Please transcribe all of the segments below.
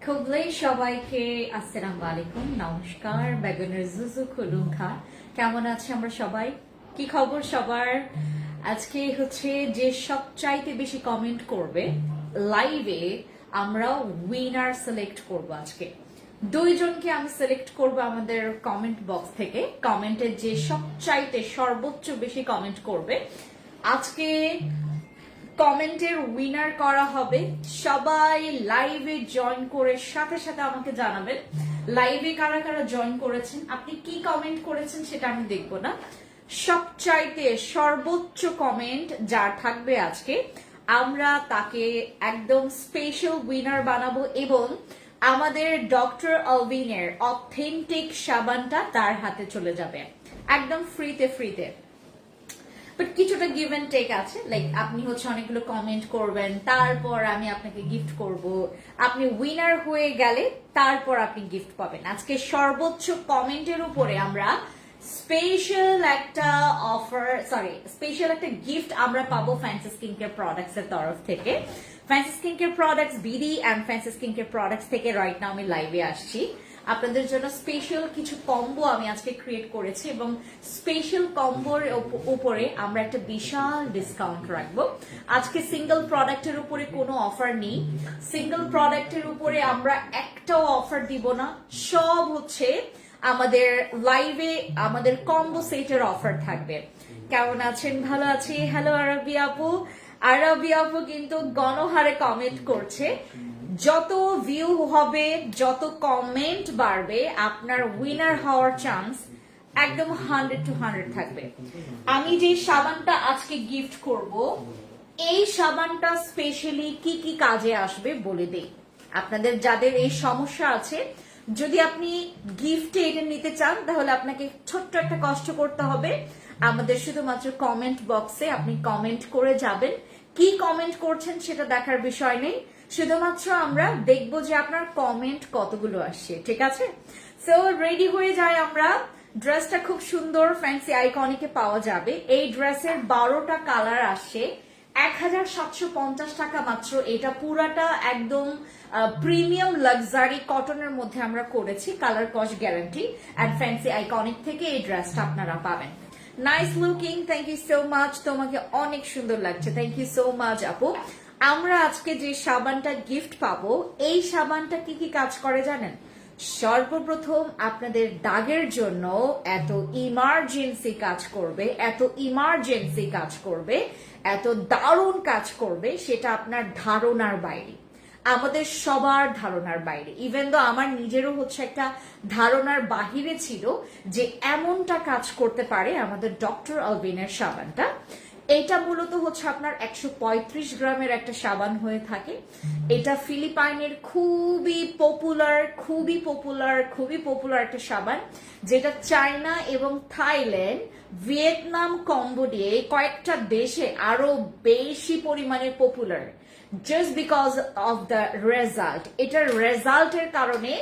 খুবলেই সবাইকে আসসালামু আলাইকুম, নমস্কার। বেগুনের জুজু খুলুম খা, কেমন আছে আমরা সবাই? কি খবর সবার? আজকে হচ্ছে যে সবচাইতে বেশি কমেন্ট করবে লাইভে, আমরা উইনার সিলেক্ট করব। আজকে দুইজনকে আমি সিলেক্ট করব আমাদের কমেন্ট বক্স থেকে। কমেন্টে যে সবচাইতে সর্বোচ্চ বেশি কমেন্ট করবে আজকে কমেন্টের উইনার করা হবে। সবাই লাইভে জয়েন করে সাথে সাথে আমাকে জানাবেন লাইভে কারা কারা জয়েন করেছেন, আপনি কি কমেন্ট করেছেন সেটা আমি দেখবো না। সবচাইতে সর্বোচ্চ কমেন্ট যার থাকবে আজকে আমরা তাকে একদম স্পেশাল উইনার বানাবো এবং আমাদের ডক্টর অলভিনের অথেন্টিক সাবানটা তার হাতে চলে যাবে একদম ফ্রিতে। বাট কিছুটা গিভ এন্ড টেক আছে, লাইক আপনি হচ্ছে অনেকগুলো কমেন্ট করবেন, তারপর আমি আপনাকে গিফট করব। আপনি উইনার হয়ে গেলে তারপর আপনি গিফট পাবেন। আজকে সর্বোচ্চ কমেন্টের উপরে আমরা স্পেশাল একটা গিফট আমরা পাবো ফ্যান্সি স্কিন কেয়ার প্রোডাক্টস এর তরফ থেকে। Fancy skin care products BD and fancy skin care products থেকে রাইট নাও আমি লাইভে আসছি। আপনাদের জন্য স্পেশাল কিছু কম্বো আমি আজকে ক্রিয়েট করেছি এবং স্পেশাল কম্বোর উপরে আমরা একটা বিশাল ডিসকাউন্ট রাখবো। আজকে সিঙ্গেল প্রোডাক্টের উপরে কোনো অফার নেই, সিঙ্গেল প্রোডাক্টের উপরে আমরা একটাও অফার দিব না। সব হচ্ছে আমাদের লাইভে আমাদের কম্বো সেটের অফার থাকবে। কেমন আছেন? ভালো আছি। হ্যালো আরবি আপু। আরবি আপু কিন্তু গণহারে কমেন্ট করছে। যত ভিউ হবে, যত কমেন্ট বাড়বে, আপনার উইনার হওয়ার চান্স একদম 100 থাকবে। আমি যে সাবানটা আজকে গিফট করব, এই সাবানটা স্পেশালি কি কি কাজে আসবে বলে দেই। আপনাদের যাদের এই সমস্যা আছে, যদি আপনি গিফটে এটা নিতে চান তাহলে আপনাকে ছোট্ট একটা কষ্ট করতে হবে। আমাদের শুধুমাত্র কমেন্ট বক্সে আপনি কমেন্ট করে যাবেন। কি কমেন্ট করছেন সেটা দেখার বিষয় নেই, শুধুমাত্র আমরা দেখবো যে আপনার কমেন্ট কতগুলো আসছে। ঠিক আছে? সো রেডি হয়ে যায় আমরা। ড্রেসটা খুব সুন্দর, ফ্যান্সি আইকনিকে পাওয়া যাবে। এই ড্রেসের 12টা কালার আসছে, 1750 টাকা মাত্র। এটা পুরাটা একদম প্রিমিয়াম লাক্সারি কটনের মধ্যে আমরা করেছি, colour cost guarantee. And fancy iconic থেকে এই ড্রেসটা আপনারা পাবেন। Nice looking, thank you so much. তোমাকে অনেক সুন্দর লাগছে, থ্যাংক ইউ সো মাচ আপু। আমরা আজকে যে সাবানটা গিফট পাবো, এই সাবানটা কি কি কাজ করে জানেন? সর্বপ্রথম আপনাদের দাগের জন্য এত ইমার্জেন্সি কাজ করবে, এত দারুণ কাজ করবে, সেটা আপনার ধারণার বাইরে, আমাদের সবার ধারণার বাইরে। ইভেন তো আমার নিজেরও হচ্ছে একটা ধারণার বাহিরে ছিল যে এমনটা কাজ করতে পারে আমাদের ডক্টর অলভিনের সাবানটা। এটা মূলত হচ্ছে আপনার 135 গ্রামের একটা সাবান হয়ে থাকে। এটা ফিলিপাইনের খুবই পপুলার একটা সাবান, যেটা চায়না এবং থাইল্যান্ড, ভিয়েতনাম, কম্বোডিয়া কয়েকটা দেশে আরো বেশি পরিমাণে popular, just because of the result. এটার রেজাল্টের কারণে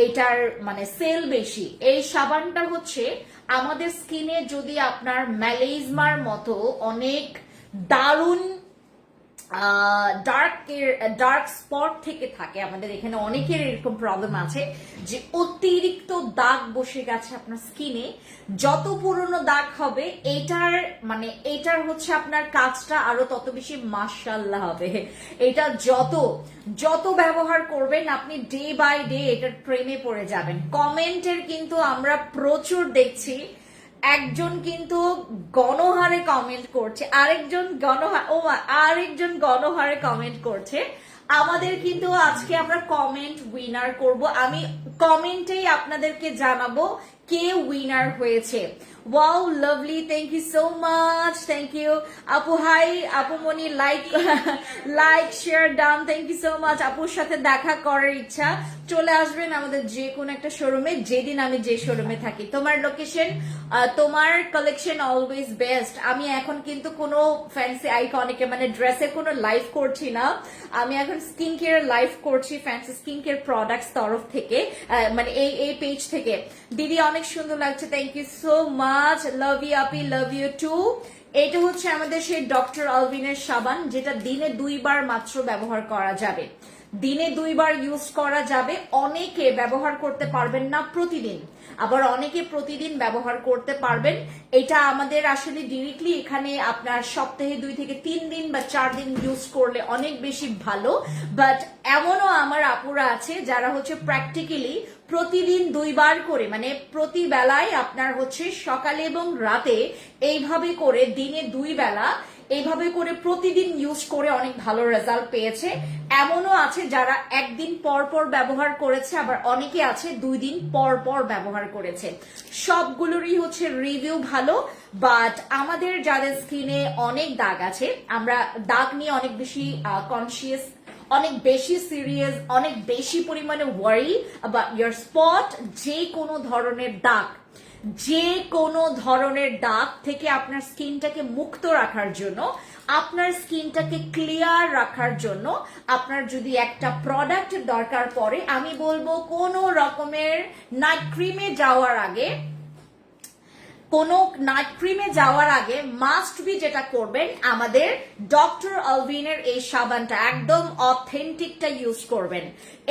এটার মানে সেল বেশি। এই সাবানটা হচ্ছে আমাদের স্কিনে যদি আপনার ম্যালেজমার মতো অনেক দারুণ ডার্ক স্পট থেকে থাকে, আমাদের এখানে অনেকের এরকম প্রবলেম আছে যে অতিরিক্ত দাগ বসে গেছে আপনার স্কিনে। যত পুরনো দাগ হবে এটার হচ্ছে আপনার কাজটা আরো তত বেশি মাশাআল্লাহ হবে। এটা যত ব্যবহার করবেন আপনি ডে বাই ডে এটার প্রেমে পড়ে যাবেন। কমেন্টের কিন্তু আমরা প্রচুর দেখছি, একজন কিন্তু গণহারে কমেন্ট করছে, আরেকজন গণহারে কমেন্ট করছে। আমাদের কিন্তু আজকে আমরা কমেন্ট উইনার করব। আমি কমেন্টেই আপনাদেরকে জানাবো কে উইনার হয়েছে। Wow, lovely, thank you so much, thank you আপু। হাই আপু মনি, like share done, thank you so much. আপুর সাথে দেখা করার ইচ্ছা, চলে আসবেন আমাদের যে কোনো একটা শোরুমে, যেদিন আমি যে শোরুমে থাকি। তোমার লোকেশন, তোমার কালেকশন অলওয়েজ বেস্ট। আমি এখন কিন্তু কোনো ফ্যান্সি আইকনিকে মানে ড্রেসের কোনো লাইভ করছি না, আমি এখন স্কিন কেয়ার লাইভ করছি ফ্যান্সি স্কিন কেয়ার প্রোডাক্টস তরফ থেকে, মানে এই পেজ থেকে। দিদি অনেক সুন্দর লাগছে, thank you so much, love you আপি, লাভ ইউ টু। এটা হচ্ছে আমাদের সেই ডক্টর অলভিনের সাবান, যেটা দিনে 2 বার মাত্র ব্যবহার করা যাবে। দিনে 2 বার ইউজ করা যাবে। অনেকে ব্যবহার করতে পারবেন না প্রতিদিন, আবার অনেকে প্রতিদিন ব্যবহার করতে পারবেন। এটা আমাদের আসলে ডিরেক্টলি এখানে আপনার সপ্তাহে 2 থেকে 3 দিন বা 4 দিন ইউজ করলে অনেক বেশি ভালো। বাট এমনও আমার আপুরা আছে যারা হচ্ছে প্র্যাকটিক্যালি প্রতিদিন 2 বার করে, মানে প্রতি বেলায় আপনার হচ্ছে সকালে এবং রাতে এইভাবে করে দিনে 2 বেলা এইভাবে করে প্রতিদিন ইউজ করে অনেক ভালো রেজাল্ট পেয়েছে। এমনও আছে যারা একদিন পর পর ব্যবহার করেছে, আবার অনেকে আছে 2 দিন পর পর ব্যবহার করেছে। সবগুলোরই হচ্ছে রিভিউ ভালো। বাট আমাদের যাদের স্কিনে অনেক দাগ আছে, আমরা দাগ নিয়ে অনেক বেশি কনসিয়াস, অনেক বেশি সিরিয়াস, অনেক বেশি পরিমাণে ওয়ারি অ্যাবাউট ইয়োর স্পট। যে কোনো ধরনের দাগ, যে কোনো ধরনের দাগ থেকে আপনার স্কিনটাকে মুক্ত রাখার জন্য, আপনার স্কিনটাকে ক্লিয়ার রাখার জন্য আপনার যদি একটা প্রোডাক্ট দরকার পড়ে, আমি বলবো কোনো রকমের নাইট ক্রিমে যাওয়ার আগে, মাস্ট বি যেটা করবেন, আমাদের ডক্টর আলভিনের এই সাবানটা একদম অথেন্টিকটা ইউজ করবেন।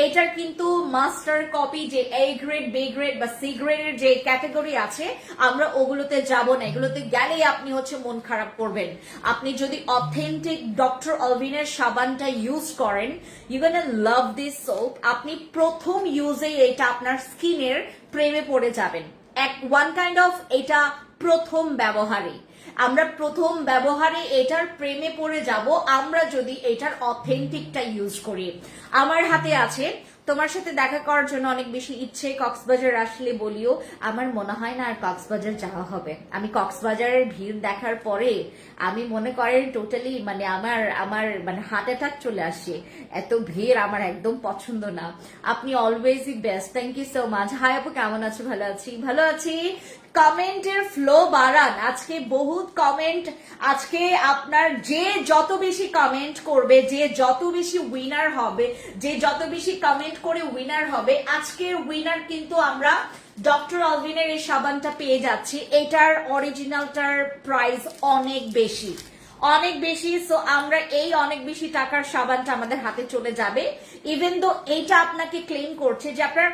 এটার কিন্তু মাস্টার কপি যে এ গ্রেড, বি গ্রেড বা সি গ্রেডের যে ক্যাটাগরি আছে, আমরা ওগুলোতে যাব না। এগুলোতে গেলেই আপনি হচ্ছে মন খারাপ করবেন। আপনি যদি অথেন্টিক ডক্টর আলভিনের সাবানটা ইউজ করেন, you gonna love this soap. আপনি প্রথম ইউজেই এটা আপনার স্কিনের প্রেমে পড়ে যাবেন। ওয়ান কাইন্ড অফ এটা প্রথম ব্যবহারে, আমরা প্রথম ব্যবহারে এটার প্রেমে পড়ে যাব আমরা যদি এটার অথেন্টিকটা ইউজ করি। আমার হাতে আছে, তোমার সাথে দেখা করার জন্য অনেক বেশি ইচ্ছে। কক্সবাজার আসলে বলিও, আমার মনে হয় না আর কক্সবাজার যাওয়া হবে। আমি কক্সবাজারের ভিড় দেখার পরে আমি মনে করেন টোটালি মানে আমার মানে হার্ট অ্যাটাক চলে আসে। এত ভিড় আমার একদম পছন্দ না। আপনি অলওয়েজই best, thank you so much. Hi আপু, কেমন আছো? ভালো আছি, ভালো আছি। কমেন্টের ফ্লো বাড়ান, আজকে বহুত কমেন্ট। আজকে আপনার যে যত বেশি কমেন্ট করবে, যে যত বেশি উইনার হবে, যে যত বেশি কমেন্ট করে উইনার হবে, আজকের উইনার কিন্তু আমরা ডক্টর আলভিনের এই সাবানটা পেয়ে যাচ্ছি। এটার অরিজিনালটার প্রাইস অনেক বেশি, অনেক বেশি। সো আমরা এই অনেক বেশি টাকার সাবানটা আমাদের হাতে চলে যাবে। ইভেন দো এইটা আপনাকে ক্লেম করছে যে আপনার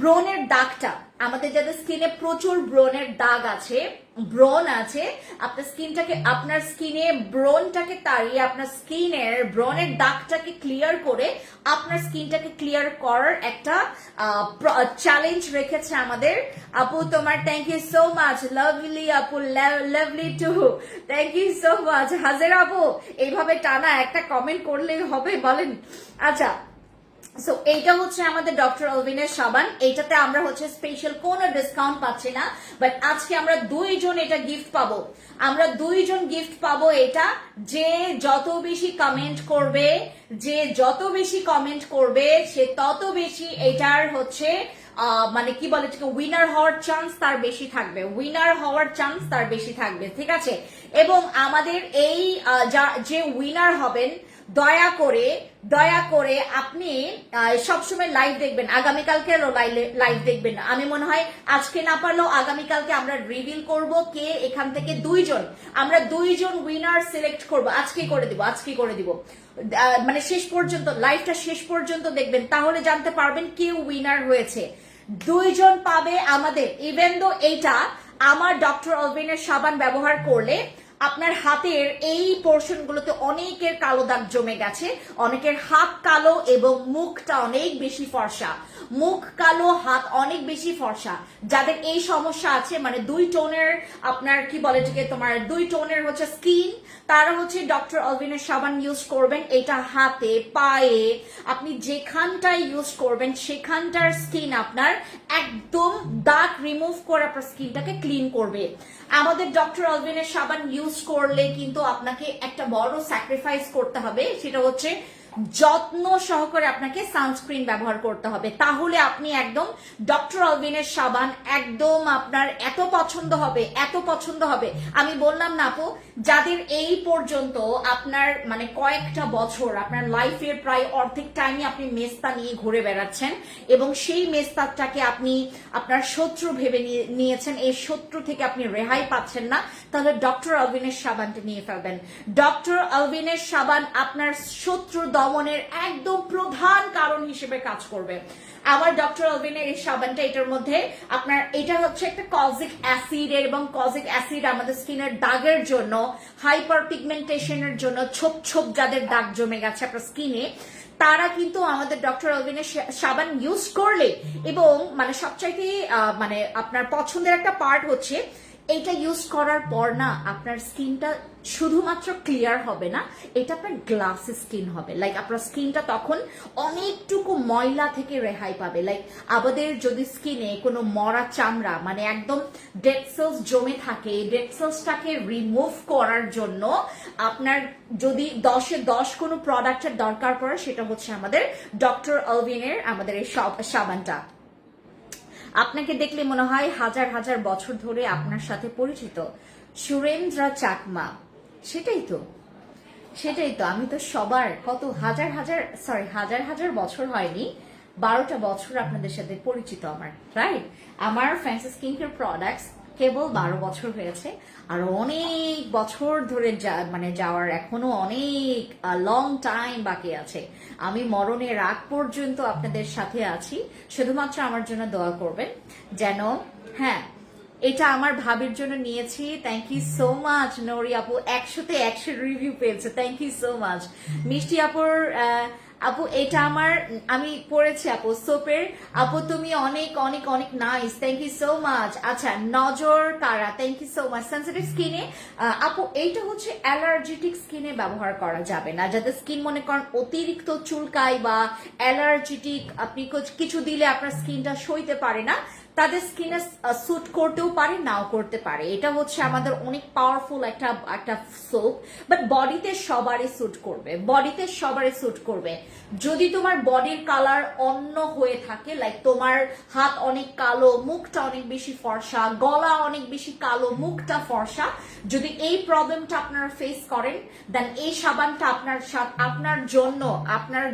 ব্রনের দাগটা, আমাদের যাদের স্কিনে প্রচুর ব্রনের দাগ আছে, ব্রন আছে, আপনার স্কিনে ব্রনটাকে তাড়িয়ে আপনার স্কিনের ব্রনের দাগটাকে ক্লিয়ার করে আপনার স্কিনটাকে ক্লিয়ার করার একটা চ্যালেঞ্জ রেখেছে আমাদের আপু। তোমার thank you so much, lovely আপু, lovely too, thank you so much. হাজার আপু, এইভাবে টানা একটা কমেন্ট করলেই হবে বলেন? আচ্ছা, সো এইটা হচ্ছে আমাদের ডক্টর আলভিনের সাবান। এইটাতে আমরা হচ্ছে স্পেশাল কোনো ডিসকাউন্ট পাচ্ছি না, বাট আজকে আমরা 2 জন এটা গিফট পাবো। আমরা 2 জন গিফট পাবো এটা। যে যত বেশি কমেন্ট করবে, যে যত বেশি কমেন্ট করবে, সে তত বেশি এটার হচ্ছে মানে কি বলে, উইনার হওয়ার চান্স তার বেশি থাকবে, উইনার হওয়ার চান্স তার বেশি থাকবে, ঠিক আছে? এবং আমাদের এই যে উইনার হবেন, দয়া করে আপনি সবসময় লাইভ দেখবেন। আগামীকালকে লাইভ দেখবেন। আমি মনে হয় আজকে না পারলেও আগামীকালকে আমরা রিভিল করব কে এখান থেকে 2 জন, আমরা 2 জন উইনার সিলেক্ট করব। আজকে করে দিব মানে শেষ পর্যন্ত, লাইভটা শেষ পর্যন্ত দেখবেন, তাহলে জানতে পারবেন কে উইনার হয়েছে। 2 জন পাবে আমাদের। ইভেন দো এইটা আমার ডক্টর আলভিনের সাবান ব্যবহার করলে আপনার হাতের এই পোর্শন গুলোতে অনেকের কালো দাগ জমে গেছে, অনেকের হাত কালো এবং মুখটা অনেক বেশি ফর্সা, মুখ কালো, হাত অনেক বেশি ফর্সা। যাদের এই সমস্যা আছে, মানে 2 টোনের আপনার কি বলে এটাকে, তোমার 2 টোনের হচ্ছে স্কিন, তারা হচ্ছে ডক্টর আলভিনের সাবান ইউজ করবেন। এটা হাতে, পায়ে, আপনি যেখানটায় ইউজ করবেন সেখানটার স্কিন আপনার একদম দাগ রিমুভ করে আপনার স্কিনটাকে ক্লিন করবে। আমাদের ডক্টর আলভিনের সাবান ইউজ করলে কিন্তু আপনাকে একটা বড় স্যাক্রিফাইস করতে হবে, সেটা হচ্ছে যত্ন সহকারে আপনাকে সানস্ক্রিন ব্যবহার করতে হবে। তাহলে আপনি একদম ডক্টর আলভিনের সাবান একদম আপনার এত পছন্দ হবে। আমি বললাম না আপু, যাদের এই পর্যন্ত আপনার মানে কয়েকটা বছর আপনার লাইফের প্রায় অর্ধেক টাইমে আপনি মেস্তা নিয়ে ঘুরে বেড়াচ্ছেন এবং সেই মেস্তাটাকে আপনি আপনার শত্রু ভেবে নিয়েছেন, এই শত্রু থেকে আপনি রেহাই পাচ্ছেন না, তাহলে ডক্টর আলভিনের সাবানটা নিয়ে ফেলবেন। ডক্টর আলভিনের সাবান আপনার শত্রু দমনের একদম প্রধান কারণ হিসেবে কাজ করবে। আমার ডক্টর এলভিনের এই সাবানটা, এটার মধ্যে আপনার এটা হচ্ছে একটা কজিক অ্যাসিড, এবং কজিক অ্যাসিড আমাদের স্কিনের দাগের জন্য, হাইপার পিগমেন্টেশনের জন্য, ছোপ ছোপ যাদের দাগ জমে গেছে আপনার স্কিনে, তারা কিন্তু আমাদের ডক্টর এলভিনের সাবান ইউজ করলে, এবং মানে সবচাইতে মানে আপনার পছন্দের একটা পার্ট হচ্ছে এটা ইউজ করার পর না আপনার স্কিনটা শুধুমাত্র ক্লিয়ার হবে না, এটা আপনার গ্লাসি স্কিন হবে। লাইক আপনার স্কিনটা তখন অনেকটুকু ময়লা থেকে রেহাই পাবে। লাইক আমাদের যদি স্কিনে কোনো মরা চামড়া মানে একদম ডেড সেলস জমে থাকে, ডেড সেলসটাকে রিমুভ করার জন্য আপনার যদি 10-এ 10 কোনো প্রোডাক্টের দরকার পড়ে, সেটা হচ্ছে আমাদের ডক্টর এলভিনের আমাদের এই সাবানটা। আপনাকে দেখলে মনে হয় হাজার হাজার বছর ধরে আপনার সাথে পরিচিত সুরেন্দ্র চাকমা। সেটাই তো আমি তো সবার কত হাজার হাজার বছর হয়নি, 12টা বছর আপনাদের সাথে পরিচিত আমার, রাইট? আমার ফ্যান্সি স্কিন কেয়ার প্রোডাক্টস কেবল 12 বছর হয়েছে, আর অনেক বছর ধরে মানে যাওয়ার এখনো অনেক লং টাইম বাকি আছে। আমি মরণের আগ পর্যন্ত আপনাদের সাথে আছি। শুধুমাত্র আমার জন্য দোয়া করবেন যেন, হ্যাঁ, এটা আমার ভাবির জন্য নিয়েছি। থ্যাংক ইউ সো মাচ নরি আপু, 100-তে 100 রিভিউ পেয়েছে, থ্যাংক ইউ সো মাচ। মিষ্টি আপুর আপু এটা আমার, আমি পড়েছি আপু সোপের, আপু তুমি অনেক অনেক অনেক nice, thank you so much. আচ্ছা নজর কারা, thank you so much. Sensitive স্কিনে আপু এইটা হচ্ছে অ্যালার্জেটিক স্কিনে ব্যবহার করা যাবে না, যাদের স্কিন মনে করেন অতিরিক্ত চুলকায় বা অ্যালার্জেটিক, আপনি কিছু দিলে আপনার স্কিনটা সইতে পারে না, তাদের স্কিনে স্যুট করতেও পারে নাও করতে পারে। এটা হচ্ছে আমাদের অনেক পাওয়ারফুল একটা সোপ, বাট বডিতে সবারই স্যুট করবে। যদি তোমার বডির কালার অন্য হয়ে থাকে, লাইক তোমার হাত অনেক কালো, মুখটা অনেক বেশি ফর্সা, গলা অনেক বেশি কালো, মুখটা ফর্সা, যদি এই প্রবলেমটা আপনারা ফেস করেন, দেন এই সাবানটা আপনার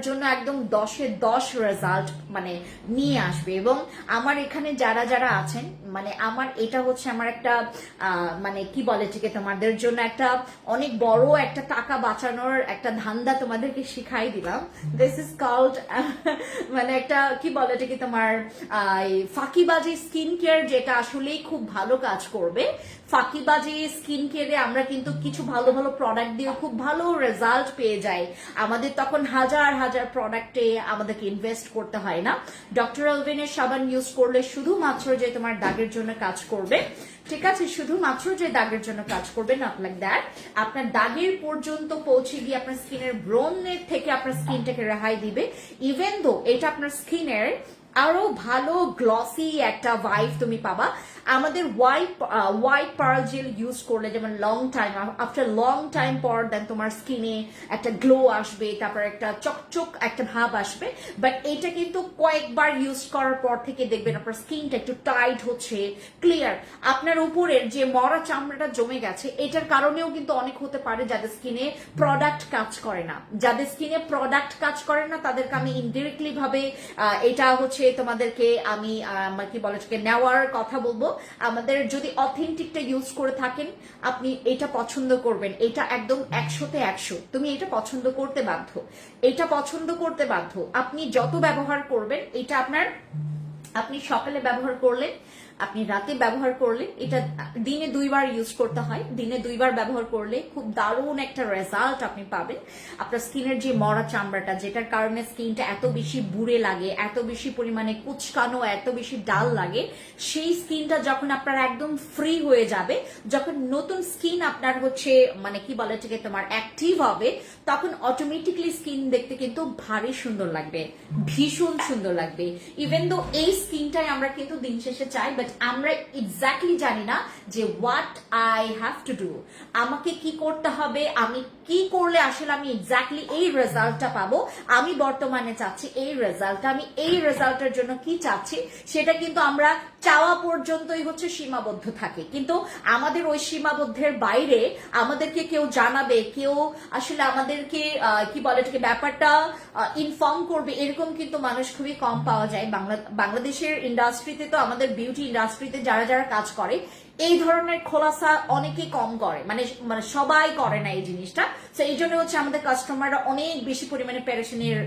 জন্য একদম 10-এ 10 রেজাল্ট মানে নিয়ে আসবে। এবং আমার এখানে যারা আছেন, মানে আমার এটা হচ্ছে আমার একটা মানে কি বলে এটাকে, তোমাদের জন্য একটা অনেক বড় একটা টাকা বাঁচানোর একটা ধান্দা তোমাদেরকে শিখাই দিলাম। দিস ইজ কল্ড মানে একটা কি বলে এটাকে, তোমার ফাঁকিবাজি স্কিন কেয়ার, যেটা আসলেই খুব ভালো কাজ করবে। ফাঁকিবাজি স্কিন কেয়ারে আমরা কিন্তু কিছু ভালো ভালো প্রোডাক্ট দিয়ে খুব ভালো রেজাল্ট পেয়ে যাই, আমাদের তখন হাজার হাজার প্রোডাক্টে আমাদেরকে ইনভেস্ট করতে হয় না। ডক্টর এলভিনের সাবান ইউজ করলে শুধুমাত্র যে তোমার দাগের জন্য কাজ করবে, ঠিক আছে, শুধুমাত্র যে দাগের জন্য কাজ করবে, নট লাইক দ্যাট, আপনার দাগের পর্যন্ত পৌঁছে গিয়ে আপনার স্কিনের ব্রণের থেকে আপনার স্কিনটাকে রেহাই দিবে। ইভেন দো এটা আপনার স্কিনের আরো ভালো গ্লসি একটা ভাইব তুমি পাবা। আমাদের হোয়াইট পার্ল জেল ইউজ করলে যেমন আফটার লং টাইম পর দেন তোমার স্কিনে একটা গ্লো আসবে, তারপর একটা চকচক একটা ভাব আসবে। বাট এটা কিন্তু কয়েকবার ইউজ করার পর থেকে দেখবেন আপনার স্কিনটা একটু টাইট হচ্ছে, ক্লিয়ার। আপনার উপরের যে মরা চামড়াটা জমে গেছে, এটার কারণেও কিন্তু অনেক হতে পারে যাদের স্কিনে প্রোডাক্ট কাজ করে না। তাদেরকে আমি ইনডিরেক্টলি ভাবে এটা হচ্ছে তোমাদেরকে আমি কি বলে নেওয়ার কথা বলবো। আমাদের যদি অথেন্টিকটা ইউজ করে থাকেন, আপনি এটা পছন্দ করবেন, এটা একদম 100-তে 100, তুমি এটা পছন্দ করতে বাধ্য। আপনি যত ব্যবহার করবেন, এটা আপনি সকালে ব্যবহার করলেন, আপনি রাতে ব্যবহার করলে, এটা দিনে 2 বার ইউজ করতে হয়, দিনে 2 বার ব্যবহার করলে খুব দারুণ একটা রেজাল্ট আপনি পাবেন। আপনার স্কিনের যে মরা চামড়াটা, যেটার কারণে স্কিনটা এত বেশি বুড়ে লাগে, এত বেশি পরিমাণে কুচকানো, এত বেশি ডাল লাগে, সেই স্কিনটা যখন আপনার একদম ফ্রি হয়ে যাবে, যখন নতুন স্কিন আপনার হচ্ছে মানে কি বলে এটাকে তোমার অ্যাক্টিভ হবে, তখন অটোমেটিকলি স্কিন দেখতে কিন্তু ভারী সুন্দর লাগবে, ভীষণ সুন্দর লাগবে। ইভেন দো এই স্কিনটাই আমরা কিন্তু দিন শেষে চাই, বাট আমরা এক্স্যাক্টলি জানি না যে what I have to do, আমাকে কি করতে হবে, আমি কি করলে আসলে আমি এক্স্যাক্টলি এই রেজাল্টটা পাবো। আমি বর্তমানে চাচ্ছি এই রেজাল্টটা, আমি এই রেজাল্টের জন্য কি চাচ্ছি, সেটা কিন্তু আমরা চাওয়া পর্যন্তই হচ্ছে সীমাবদ্ধ থাকে। কিন্তু আমাদের ওই সীমাবদ্ধের বাইরে আমাদেরকে কেউ জানাবে, কেউ আসলে আমাদেরকে কি বলে এটাকে ব্যাপারটা ইনফর্ম করবে, এরকম কিন্তু মানুষ খুবই কম পাওয়া যায়। বাংলাদেশের ইন্ডাস্ট্রিতে তো, আমাদের বিউটি ইন্ডাস্ট্রিতে যারা কাজ করে, এই ধরনের খোলাসা অনেকে কম করে, মানে মানে সবাই করে না এই জিনিসটা। তো এই জন্য হচ্ছে আমাদের কাস্টমাররা অনেক বেশি পরিমাণে পেরেশানির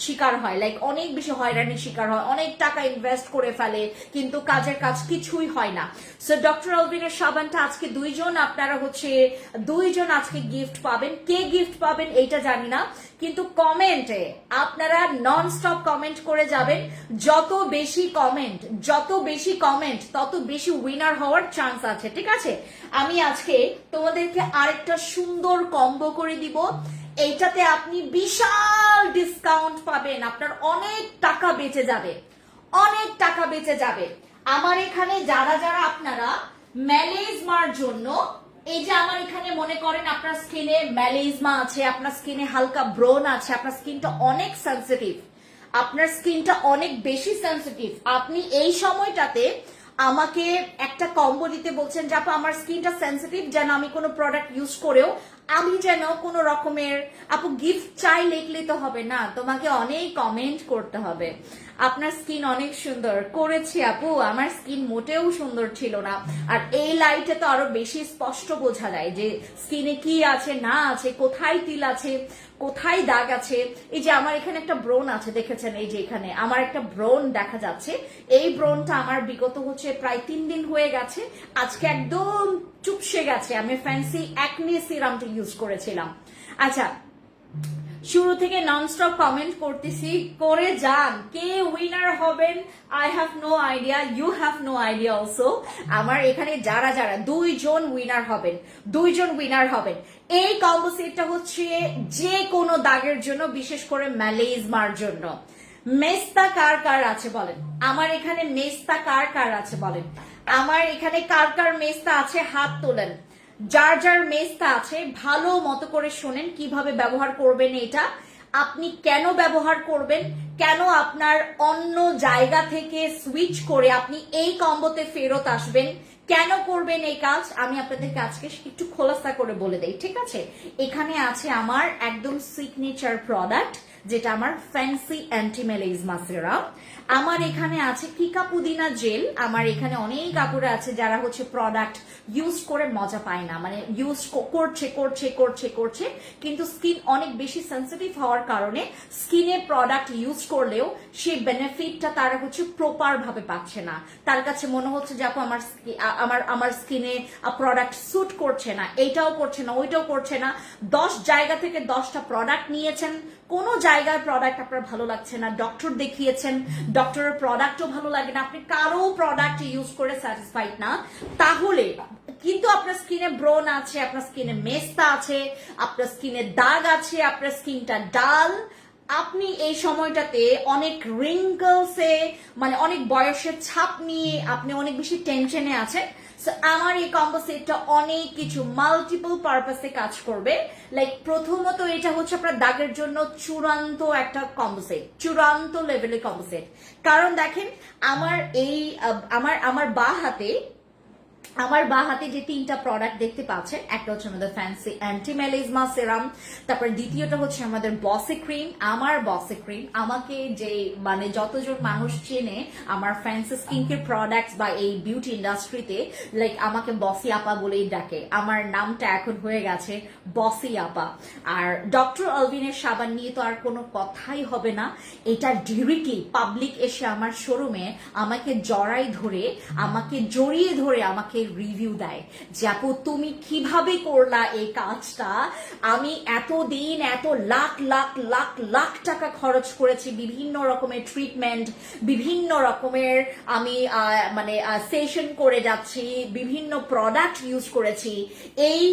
শিকার হয়, লাইক অনেক বেশি হয়রানির শিকার হয়, অনেক টাকা ইনভেস্ট করে ফেলে কিন্তু কাজের কাজ কিছুই হয় না। সো ডক্টর অলভিনের সাবানটা আজকে আপনারা হচ্ছে দুইজন আজকে গিফট পাবেন। কে গিফট পাবেন এইটা জানি না, কিন্তু কমেন্টে আপনারা নন স্টপ কমেন্ট করে যাবেন। যত বেশি কমেন্ট তত বেশি উইনার হওয়ার চান্স আছে, ঠিক আছে? আমি আজকে তোমাদেরকে আরেকটা সুন্দর কম্বো করে দিব। এইটাতে আপনি বিশাল ডিসকাউন্ট পাবেন, আপনার অনেক টাকা বেঁচে যাবে। আমার এখানে যারা আপনারা ম্যালেজমার জন্য, এই যে আমার এখানে মনে করেন আপনার স্কিনে ম্যালেজমা আছে, আপনার স্কিনে হালকা ব্রন আছে, আপনার স্কিনটা অনেক সেনসিটিভ, আপনার স্কিনটা অনেক বেশি সেনসিটিভ, আপনি এই সময়টাতে আমাকে একটা কম্বো দিতে বলছেন যে আপু আমার স্কিনটা সেনসিটিভ, যেন আমি কোনো প্রোডাক্ট ইউজ করেও আমি যেন কোনো রকমের, আপু গিফট চাই লিখলে তো হবে না, তোমাকে অনেক কমেন্ট করতে হবে। আপনার স্কিন অনেক সুন্দর করেছি আপু, আমার স্কিন মোটেও সুন্দর ছিল না, আর এই লাইটে তো আরো বেশি স্পষ্ট বোঝা যায় যে স্কিনে কি আছে না আছে, কোথায় তিল আছে, কোথায় দাগ আছে। এই যে আমার এখানে একটা ব্রণ আছে, দেখেছেন? এই যে এখানে আমার একটা ব্রণ দেখা যাচ্ছে, এই ব্রণটা আমার বিগত হচ্ছে প্রায় 3 দিন হয়ে গেছে, আজকে একদম চুপসে গেছে। আমি ফ্যান্সি অ্যাকনে সিরামটা ইউজ করেছিলাম। আচ্ছা, শুরু থেকে ননস্টপ কমেন্ট করতেছি, করে যান। কে উইনার হবেন I have no idea, you have no idea also. আমার এখানে যারা দুইজন উইনার হবেন। এই কম্বো সেটটা হচ্ছে যে কোনো দাগের জন্য, বিশেষ করে ম্যালেজমার জন্য। মেস্তা কার আছে বলেন? আমার এখানে মেস্তা কার আছে বলেন? আমার এখানে কার মেস্তা আছে হাত তোলেন। যার মেস্তা আছে ভালো মতো করে শোনেন কিভাবে ব্যবহার করবেন এটা, আপনি কেন ব্যবহার করবেন, কেন আপনার অন্য জায়গা থেকে সুইচ করে আপনি এই কম্বোতে ফেরত আসবেন, কেন করবেন এই কাজ, আমি আপনাদেরকে আজকে একটু খোলাসা করে বলে দেই, ঠিক আছে? এখানে আছে আমার একদম সিগনেচার প্রোডাক্ট, যেটা আমার ফ্যান্সি অ্যান্টি ম্যালেজমা সিরাম। আমার এখানে আছে কিকা পুদিনা জেল। আমার এখানে অনেক কাপড় আছে যারা হচ্ছে প্রোডাক্ট ইউজ করে মজা পায় না, মানে ইউজ করছে কিন্তু স্কিন অনেক বেশি সেন্সিটিভ হওয়ার কারণে স্কিনে প্রোডাক্ট ইউজ করলেও সেই বেনিফিটটা তারা হচ্ছে প্রপার ভাবে পাচ্ছে না। তার কাছে মনে হচ্ছে যে আপু আমার স্কিনে প্রোডাক্ট স্যুট করছে না, এইটাও করছে না, ওইটাও করছে না। 10 জায়গা থেকে 10টা প্রোডাক্ট নিয়েছেন, কোনো জায়গায় প্রোডাক্ট আপনার ভালো লাগছে না, ডক্টর দেখিয়েছেন, ডক্টরের প্রোডাক্টও ভালো লাগে না, আপনি কারো প্রোডাক্ট ইউজ করে স্যাটিসফাইড না, তাহলে কিন্তু আপনার স্কিনে ব্রন আছে, আপনার স্কিনে মেস্তা আছে, আপনার স্কিনে দাগ আছে, আপনার স্কিনটা ডাল, আপনি এই সময়টাতে অনেক রিঙ্কলসে, মানে অনেক বয়সের ছাপ নিয়ে আপনি অনেক বেশি টেনশনে আছেন। আমার এই কম্বো সেটটা অনেক কিছু মাল্টিপল পারপাসে কাজ করবে। লাইক প্রথমত এটা হচ্ছে আপনার দাগের জন্য চূড়ান্ত একটা কম্বো সেট, চূড়ান্ত লেভেলের কম্বো সেট। কারণ দেখেন আমার এই আমার বাঁ হাতে যে 3টা প্রোডাক্ট দেখতে পাচ্ছেন, একটা হচ্ছে আমাদের ফ্যান্সি অ্যান্টি ম্যালেজমা সিরাম, তারপর দ্বিতীয়টা হচ্ছে আমাদের বসি ক্রিম। আমার বসি ক্রিম, আমাকে যে মানে যতজন মানুষ চেনে আমার ফ্যান্সি স্কিন কেয়ার প্রোডাক্টস বা এই বিউটি ইন্ডাস্ট্রিতে, লাইক আমাকে বসি আপা বলেই ডাকে, আমার নামটা এখন হয়ে গেছে বসি আপা। আর ডক্টর অলভিনের সাবান নিয়ে তো আর কোনো কথাই হবে না, এটা ডিরেক্টলি পাবলিক এসে আমার শোরুমে আমাকে জড়িয়ে ধরে আমাকে রিভিউ দেয় যে আপু তুমি কিভাবে করলা এই কাজটা, আমি এতদিন এত লাখ লাখ লাখ লাখ টাকা খরচ করেছি, বিভিন্ন রকমের ট্রিটমেন্ট, বিভিন্ন রকমের আমি মানে সেশন করে যাচ্ছি, বিভিন্ন প্রোডাক্ট ইউজ করেছি, এই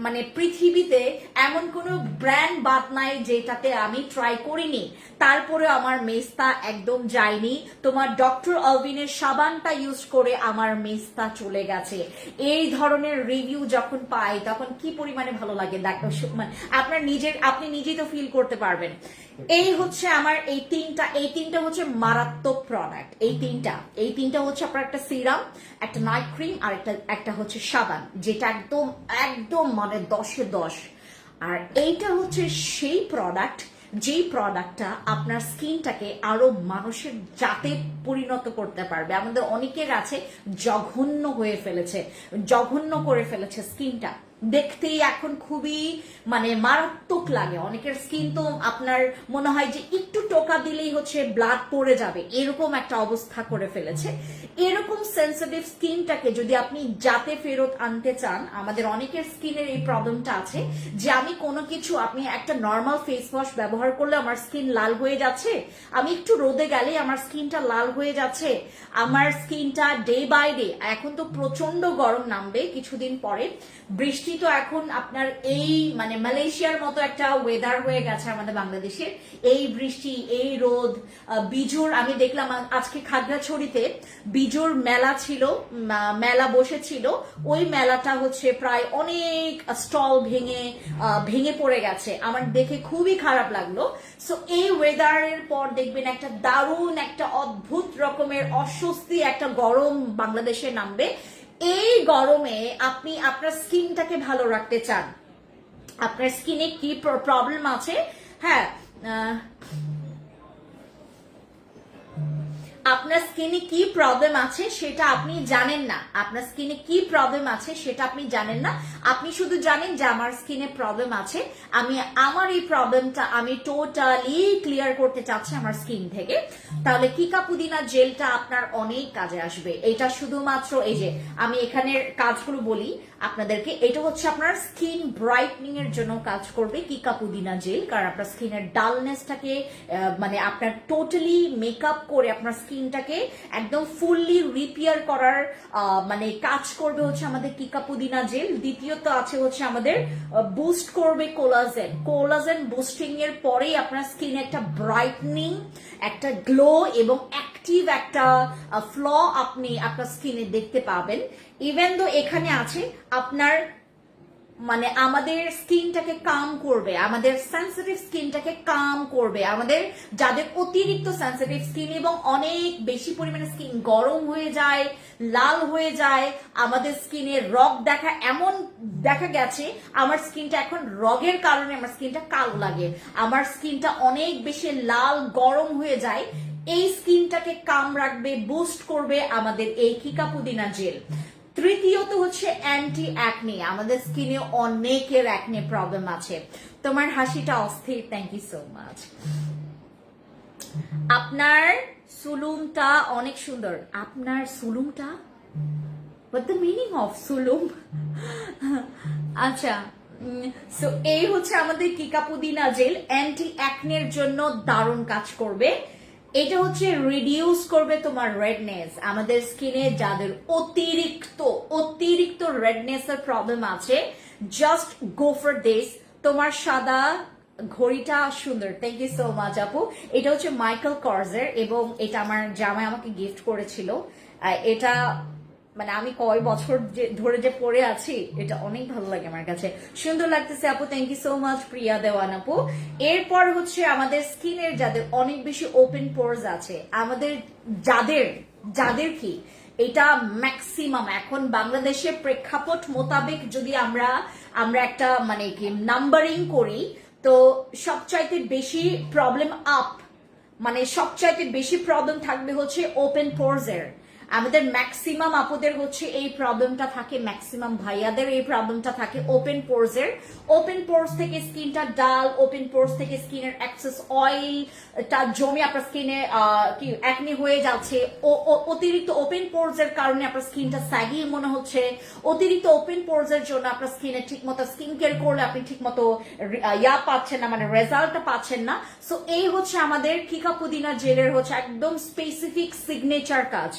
মানে পৃথিবীতে এমন কোনো ব্র্যান্ড বাদ নাই যেটাতে আমি ট্রাই করিনি, তারপরে আমার মেস্তা একদম যায়নি। তোমার ডক্টর অলভিনের সাবানটা ইউজ করে আমার মেস্তা চলে গেছে। এই ধরনের রিভিউ যখন পাই তখন কি পরিমাণে ভালো লাগে দেখো, মানে আপনি নিজেই তো ফিল করতে পারবেন। এই হচ্ছে আমার এই তিনটা হচ্ছে মারাত্মক প্রোডাক্ট। এই তিনটা হচ্ছে আপনার একটা সিরাম, একটা নাইট ক্রিম, আর একটা হচ্ছে সাবান, যেটা একদম একদম মানে 10-এ 10। আর এইটা হচ্ছে সেই প্রোডাক্ট যেই প্রোডাক্টটা আপনার স্কিনটাকে আরো মানুষের জাতে পরিণত করতে পারবে। আমাদের অনেকের আছে জঘন্য হয়ে ফেলেছে, জঘন্য করে ফেলেছে স্কিনটা, দেখতেই এখন খুবই মানে মারাত্মক লাগে। অনেকের স্কিন তো আপনার মনে হয় যে একটু টোকা দিলেই হচ্ছে ব্লাড পড়ে যাবে, এরকম একটা অবস্থা করে ফেলেছে। এরকম সেন্সিটিভ স্কিনটাকে যদি আপনি যাতে ফেরত আনতে চান, আমাদের অনেকের স্কিনের এই প্রবলেমটা আছে যে আমি কোনো কিছু, আপনি একটা নর্মাল ফেস ওয়াশ ব্যবহার করলে আমার স্কিন লাল হয়ে যাচ্ছে, আমি একটু রোদে গেলে আমার স্কিনটা লাল হয়ে যাচ্ছে, আমার স্কিনটা ডে বাই ডে, এখন তো প্রচন্ড গরম নামবে কিছুদিন পরে, বৃষ্টি তো এখন আপনার এই মানে মালয়েশিয়ার মতো একটা ওয়েদার হয়ে গেছে আমাদের বাংলাদেশের, এই বৃষ্টি এই রোদ। বিজুর আমি দেখলাম আজকে খাগড়াছড়িতে বিজুর মেলা ছিল, মেলা বসেছিল, ওই মেলাটা হচ্ছে প্রায় অনেক স্টল ভেঙে ভেঙে পড়ে গেছে, আমার দেখে খুবই খারাপ লাগলো। সো এই ওয়েদারের পর দেখবেন একটা দারুণ একটা অদ্ভুত রকমের অস্বস্তি একটা গরম বাংলাদেশে নামবে। এই গরমে আপনি আপনার স্কিনটাকে ভালো রাখতে চান, আপনার স্কিনে কি প্রবলেম আছে, হ্যাঁ আপনার স্কিনে কি প্রবলেম আছে সেটা আপনি জানেন না, আপনার স্কিনে কি প্রবলেম আছে সেটা আপনি জানেন না, আপনি শুধু জানেন যে আমার স্কিনে প্রবলেম আছে, আমি আমার এই প্রবলেমটা আমি টোটালি ক্লিয়ার করতে চাচ্ছি আমার স্কিন থেকে। তাহলে কিকা পুদিনা জেলটা আপনার অনেক কাজে আসবে। এটা শুধুমাত্র এই যে আমি এখানের কাজগুলো বলি আপনাদেরকে, এটা হচ্ছে আপনার স্কিন ব্রাইটনিং এর জন্য কাজ করবে কিকা পুদিনা জেল, কারণ আপনার স্কিনের ডালনেসটাকে মানে আপনার টোটালি মেকআপ করে আপনার স্কিনটাকে একদম ফুললি রিপেয়ার করার মানে কাজ করবে হচ্ছে আমাদের কিকা পুদিনা জেল। দ্বিতীয়ত আছে হচ্ছে আমাদের বুস্ট করবে কোলাজেন, কোলাজেন বুস্টিং এর পরেই আপনার স্কিনে একটা ব্রাইটনিং, একটা গ্লো এবং অ্যাক্টিভ একটা ফ্ল আপনি আপনার স্কিনে দেখতে পাবেন। ইভেন তো এখানে আছে আপনার মানে আমাদের স্কিনটাকে কাম করবে, আমাদের সেন্সিটিভ স্কিনটাকে কাম করবে, আমাদের যাদের অতিরিক্ত সেন্সিটিভ স্কিন এবং অনেক বেশি পরিমাণে স্কিন গরম হয়ে যায়, লাল হয়ে যায়, আমাদের স্কিনে রগ দেখা, এমন দেখা গেছে আমার স্কিনটা এখন রগের কারণে আমার স্কিনটা কালো লাগে, আমার স্কিনটা অনেক বেশি লাল গরম হয়ে যায়। এই স্কিনটাকে কাম রাখবে, বুস্ট করবে আমাদের এই কিকা পুদিনা জেল। তৃতীয়ত হচ্ছে অ্যান্টি অ্যাকনে, আমাদের স্কিনে অনেকের অ্যাকনে প্রবলেম আছে। তোমার হাসিটা অস্থির, থ্যাংক ইউ সো মাচ। আপনার সুলুমটা অনেক সুন্দর, আপনার সুলুমটা, হোয়াট দ্য মিনিং অফ সুলুম? আচ্ছা, সো এই হচ্ছে আমাদের কিকা পুদিনা জেল, অ্যান্টি অ্যাকনের জন্য দারুণ কাজ করবে। এটা হচ্ছে রিডিউস করবে তোমার রেডনেস, আমাদের স্কিনে যাদের অতিরিক্ত অতিরিক্ত রেডনেস এর প্রবলেম আছে, জাস্ট গো ফর দিস। তোমার সাদা ঘড়িটা সুন্দর, থ্যাংক ইউ সো মাচ আপু। এটা হচ্ছে মাইকেল কর্সের এবং এটা আমার জামাই আমাকে গিফট করেছিল। এটা মানে আমি কয় বছর ধরে যে পরে আছি, এটা অনেক ভালো লাগে আমার কাছে, সুন্দর লাগতেছে আপু, থ্যাংক ইউ সো মাচ প্রিয়া দেওয়ান আপু। এরপর হচ্ছে আমাদের স্কিনের যাদের অনেক বেশি ওপেন পোরস আছে, আমাদের যাদের যাদের কি এটা ম্যাক্সিমাম এখন বাংলাদেশের প্রেক্ষাপট মোতাবেক যদি আমরা একটা মানে কি নাম্বারিং করি, তো সবচাইতে বেশি প্রবলেম মানে সবচাইতে বেশি প্রবলেম থাকবে হচ্ছে ওপেন পোরস এর। আমাদের ম্যাক্সিমাম আপুদের হচ্ছে এই প্রবলেমটা থাকে, ম্যাক্সিমাম ভাইয়াদের এই প্রবলেমটা থাকে ওপেন পোরস এর। ওপেন পোরস থেকে স্কিনটা ডাল, ওপেন পোরস থেকে স্কিনের এক্সেস অয়েল টা জমে আপনার স্কিনে কি অ্যাকনি হয়ে যাচ্ছে, অতিরিক্ত ওপেন পোরস এর কারণে আপনার স্কিনটা স্যাগি মনে হচ্ছে, অতিরিক্ত ওপেন পোরস এর জন্য আপনার স্কিনে ঠিকমতো স্কিন কেয়ার করলে আপনি ঠিকমতো পাচ্ছেন না, মানে রেজাল্টটা পাচ্ছেন না। সো এই হচ্ছে আমাদের কিকা পুদিনা জেলের হচ্ছে একদম স্পেসিফিক সিগনেচার কাজ।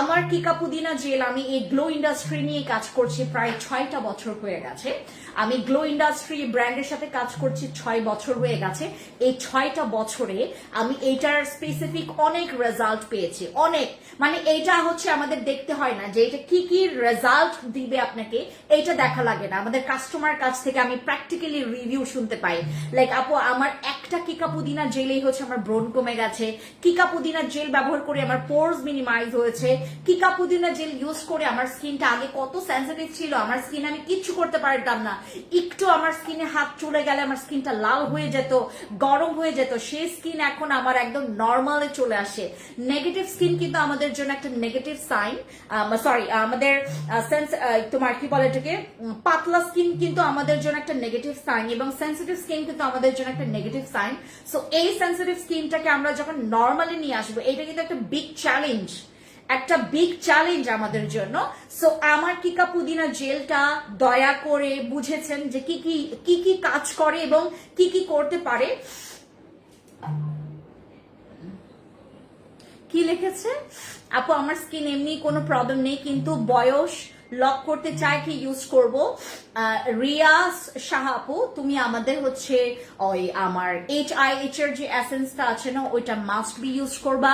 আমার কিকা পুদিনা জেল, আমি এই গ্লো ইন্ডাস্ট্রি নিয়ে কাজ করছি প্রায় 6টা বছর হয়ে গেছে। আমি গ্লো ইন্ডাস্ট্রি ব্র্যান্ডের সাথে কাজ করছি 6 বছর হয়ে গেছে। এই 6টা বছরে আমি এইটার স্পেসিফিক অনেক রেজাল্ট পেয়েছি, অনেক, মানে এইটা হচ্ছে আমাদের দেখতে হয় না যে এটা কি কি রেজাল্ট দিবে আপনাকে, এইটা দেখা লাগে না, আমাদের কাস্টমার কাছ থেকে আমি প্র্যাকটিক্যালি রিভিউ শুনতে পাই। লাইক আপু আমার একটা কিকা পুদিনা জেলেই হচ্ছে আমার ব্রণ কমে গেছে, কিকা পুদিনা জেল ব্যবহার করে আমার পোরস মিনিমাইজ হয়েছে, কিকা পুদিনা জেল ইউজ করে আমার স্কিনটা আগে কত সেন্সিটিভ ছিল, আমার স্কিন আমি কিচ্ছু করতে পারতাম না, একটু আমার স্কিনে হাত চলে গেলে আমার স্কিনটা লাল হয়ে যেত, গরম হয়ে যেত, সেই স্কিন এখন আমার একদম নর্মালে চলে আসে। নেগেটিভ স্কিন কিন্তু আমাদের জন্য একটা নেগেটিভ সাইন, সরি আমাদের তোমার কি বলে এটাকে, পাতলা স্কিন কিন্তু আমাদের জন্য একটা নেগেটিভ সাইন, এবং সেন্সিটিভ স্কিন কিন্তু আমাদের জন্য একটা নেগেটিভ সাইন। সো এই সেন্সিটিভ স্কিনটাকে আমরা যখন নর্মালি নিয়ে আসবো, এটা কিন্তু একটা বিগ চ্যালেঞ্জ, একটা বিগ চ্যালেঞ্জ আমাদের জন্য। সো আমার কিকা পুদিনা জেলটা দয়া করে বুঝেছেন যে কি কি কি কাজ করে এবং কি কি করতে পারে। কি লিখেছে আপু, আমার স্কিন এমনি কোনো প্রবলেম নেই, কিন্তু বয়স লক করতে চাই কি ইউজ করব? রিয়াজ শাহ আপু, তুমি আমাদের হচ্ছে ওই আমার HIH এর যে এসেন্সটা আছে না, ওইটা মাস্ট বি ইউজ করবা,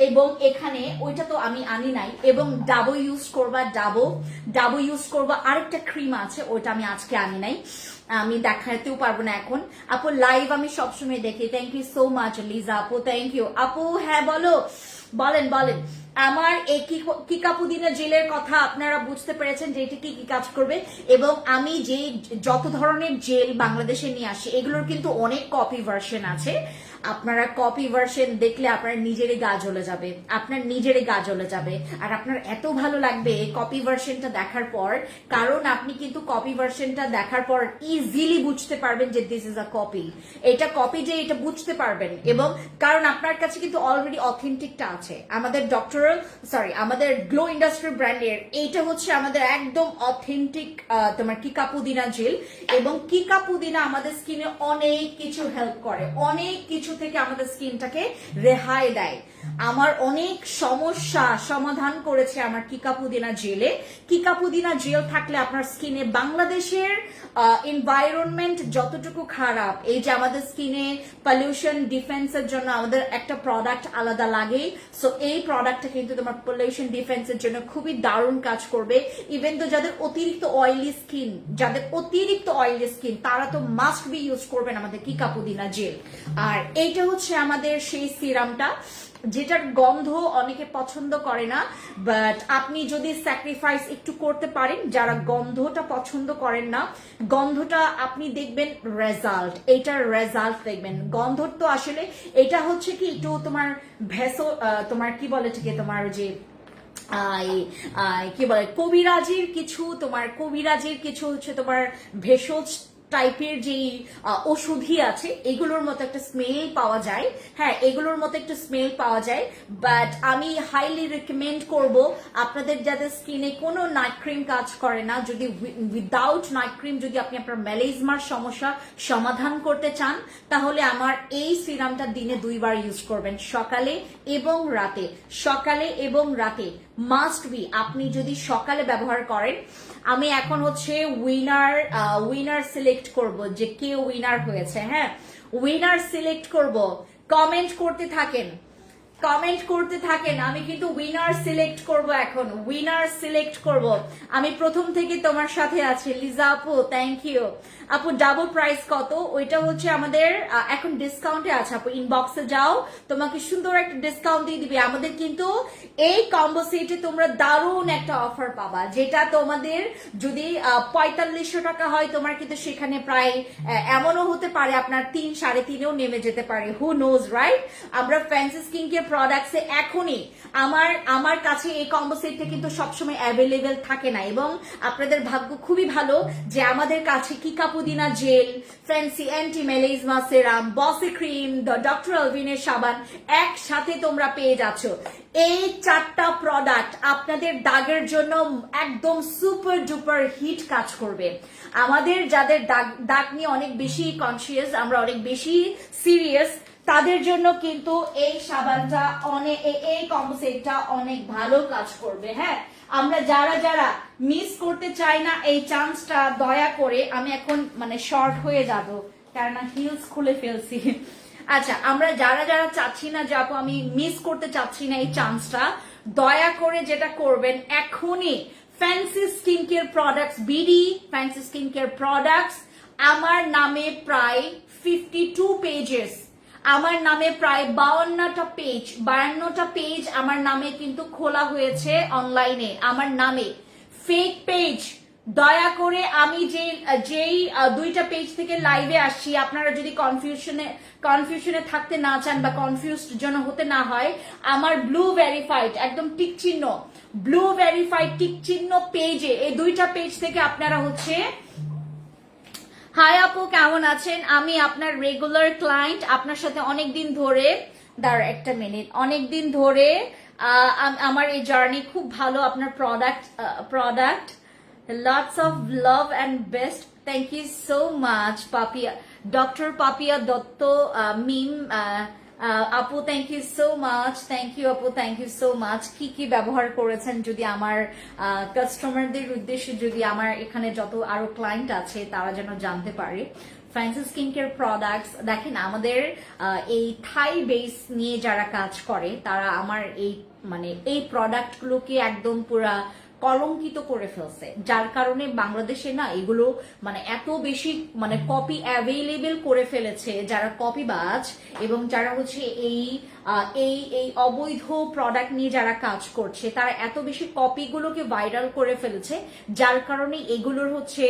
এবং এখানে ওইটা তো আমি আনি নাই, এবং ডাবো ইউজ করবা, ডাবো ইউজ করবা। আরেকটা ক্রিম আছে, ওইটা আমি আজকে আনি নাই, আমি দেখাতেও পারবো না এখন। আপু লাইভ আমি সবসময় দেখি, thank you so much Liza আপু, থ্যাংক ইউ আপু। হ্যাঁ বলো, বলেন বলেন। আমার এই কিকা পুদিনা জেলের কথা আপনারা বুঝতে পেরেছেন যে এটি কি কি কাজ করবে, এবং আমি যে যত ধরনের জেল বাংলাদেশে নিয়ে আসি এগুলোর কিন্তু অনেক কপি ভার্সন আছে। আপনারা কপি ভার্সন দেখলে আপনার নিজেরই গা জ্বলে যাবে, আপনার নিজেরই গা জ্বলে যাবে, আর আপনার এত ভালো লাগবে কপি ভার্সনটা দেখার পর, কারণ আপনি কিন্তু কপি ভার্সনটা দেখার পর ইজিলি বুঝতে পারবেন যে দিস ইজ আ কপি, এটা কপি যে এটা বুঝতে পারবেন, এবং কারণ আপনার কাছে কিন্তু অলরেডি অথেন্টিকটা আছে। আমাদের আমাদের গ্লো ইন্ডাস্ট্রি ব্র্যান্ডের এইটা হচ্ছে আমাদের একদম অথেন্টিক তোমার কিকা পুদিনা জেল, এবং কিকা পুদিনা আমাদের স্কিনে অনেক কিছু হেল্প করে, অনেক কিছু থেকে আমাদের স্কিনটাকে রেহাই দেয়। আমার অনেক সমস্যা সমাধান করেছে আমার কিকা পুদিনা জেলে। কিকা পুদিনা জেল থাকলে আপনার স্কিনে, বাংলাদেশের এনভায়রনমেন্ট যতটুকু খারাপ, এই যে আমাদের স্কিনে পলিউশন ডিফেন্সের জন্য আমাদের একটা প্রোডাক্ট আলাদা লাগে, সো এই প্রোডাক্টটা কিন্তু তোমার পলিউশন ডিফেন্সের জন্য খুবই দারুণ কাজ করবে। ইভেন তো যাদের অতিরিক্ত অয়েলি স্কিন, তারা তো মাস্ট বি ইউজ করবেন আমাদের কিকা পুদিনা জেল। আর এইটা হচ্ছে আমাদের সেই সিরামটা যেটার গন্ধ অনেকে পছন্দ করে না, বাট আপনি যদি স্যাক্রিফাইস একটু করতে পারেন, যারা গন্ধটা পছন্দ করেন না, গন্ধটা আপনি দেখবেন রেজাল্ট, এটার রেজাল্ট দেখবেন। গন্ধ তো আসলে এটা হচ্ছে কি একটু তোমার তোমার কি বলে ঠিক তোমার যে কি বলে কবিরাজির কিছু হচ্ছে তোমার ভেষজ টাইপের যে ওষুধি আছে, এগুলোর মতো একটা স্মেল পাওয়া যায়। হ্যাঁ, এগুলোর মতো একটা স্মেল পাওয়া যায়, বাট আমি হাইলি রেকমেন্ড করব আপনাদের যাদের স্কিনে কোনো নাইট ক্রিম কাজ করে না, যদি উইদাউট নাইট ক্রিম যদি আপনি আপনার মেলাইজমার সমস্যা সমাধান করতে চান, তাহলে আমার এই সিরামটা দিনে 2 বার ইউজ করবেন, সকালে এবং রাতে মাস্ট বি। আপনি যদি সকালে ব্যবহার করেন, আমি এখন হচ্ছে উইনার সিলেক্ট করব যে কে উইনার হয়েছে। হ্যাঁ, উইনার সিলেক্ট করব, কমেন্ট করতে থাকেন, আমি কিন্তু উইনার সিলেক্ট করব, এখন উইনার সিলেক্ট করব। আমি প্রথম থেকে তোমার সাথে আছি লিজা আপু, থ্যাংক ইউ আপু। ডাবল প্রাইস কত? ওইটা হচ্ছে আমাদের এখন ডিসকাউন্টে আছে আপু, ইনবক্সে যাও, তোমাকে সুন্দর একটা ডিসকাউন্ট দিয়ে দিবে। আমাদের কিন্তু এই কম্বো সেটে তোমরা দারুণ একটা অফার পাবা, যেটা তোমাদের যদি 4500 টাকা হয়, তোমার কিন্তু সেখানে প্রায় এমনও হতে পারে আপনার 3-3.5-এও নেমে যেতে পারে, হু নোজ রাইট। আমরা ফ্যান্সি স্কিন কেয়ার প্রোডাক্টসে এখনই আমার কাছে এই কম্বো সেটটা কিন্তু সবসময় অ্যাভেলেবেল থাকে না, এবং আপনাদের ভাগ্য খুবই ভালো যে আমাদের কাছে কিকা পুদিনা জেল, ফ্যান্সি অ্যান্টি মেলাইজমা সেরাম, বসি ক্রিম, ডক্টর আলভিনের সাবান একসাথে তোমরা পেয়ে যাচ্ছ। এই 4টা প্রোডাক্ট আপনাদের দাগের জন্য একদম সুপার ডুপার হিট কাজ করবে। আমাদের যাদের দাগ নিয়ে অনেক বেশি কনসিয়াস, আমরা অনেক বেশি সিরিয়াস, তাদের জন্য কিন্তু এই সাবানটা এই কম্বো সেটটা অনেক ভালো কাজ করবে। হ্যাঁ, আমরা যারা মিস করতে চাই না এই চান্সটা, দয়া করে, আমি এখন মানে শর্ট হয়ে যাব কারণ হিলস খুলে ফেলছি। আচ্ছা, আমরা যারা চাচ্ছি না যে আপু আমি মিস করতে চাচ্ছি না এই চান্সটা, দয়া করে যেটা করবেন এখনই fancy skin care products, fancy skin care products, আমার নামে প্রায় 52 পেজেস, আমার নামে প্রায় 52টা পেজ আমার নামে কিন্তু খোলা হয়েছে অনলাইনে, আমার নামে ফেক পেজ। দয়া করে আমি যেই 2টা পেজ থেকে লাইভে আসছি, আপনারা যদি কনফিউশনে থাকতে না চান বা কনফিউজড যেন হতে না হয়, আমার ব্লু ভেরিফাইড একদম টিক চিহ্ন, ব্লু ভেরিফাইড টিক চিহ্ন পেজে, এই 2টা পেজ থেকে আপনারা হচ্ছে, হাই আপু কেমন আছেন, আমি আপনার রেগুলার ক্লায়েন্ট, আপনার সাথে অনেকদিন ধরে, দাঁড়া একটা মিনিট, অনেকদিন ধরে আমার এই জার্নি খুব ভালো, আপনার product lots of love and best, thank you so much Papia, doctor Papia Dutta Mim, আপু thank you so much, thank you আপু, থ্যাংক ইউ সো মাচ। কি কি ব্যবহার করেছেন যদি আমার কাস্টমারদের উদ্দেশ্যে, যদি আমার এখানে যত আরো ক্লায়েন্ট আছে তারা যেন জানতে পারে। ফ্যান্সি স্কিন কেয়ার প্রোডাক্টস, দেখেন আমাদের এই থাই বেস নিয়ে যারা কাজ করে তারা আমার এই প্রোডাক্টগুলোকে একদম পুরা কলঙ্কিত করে ফেলছে, যার কারণে বাংলাদেশে না এগুলো এত বেশি কপি অ্যাভেলেবেল করে ফেলেছে, যারা কপিবাজ এবং যারা হচ্ছে এই অবৈধ প্রোডাক্ট নিয়ে যারা কাজ করছে তারা এত বেশি কপিগুলোকে ভাইরাল করে ফেলেছে, যার কারণে এগুলোর হচ্ছে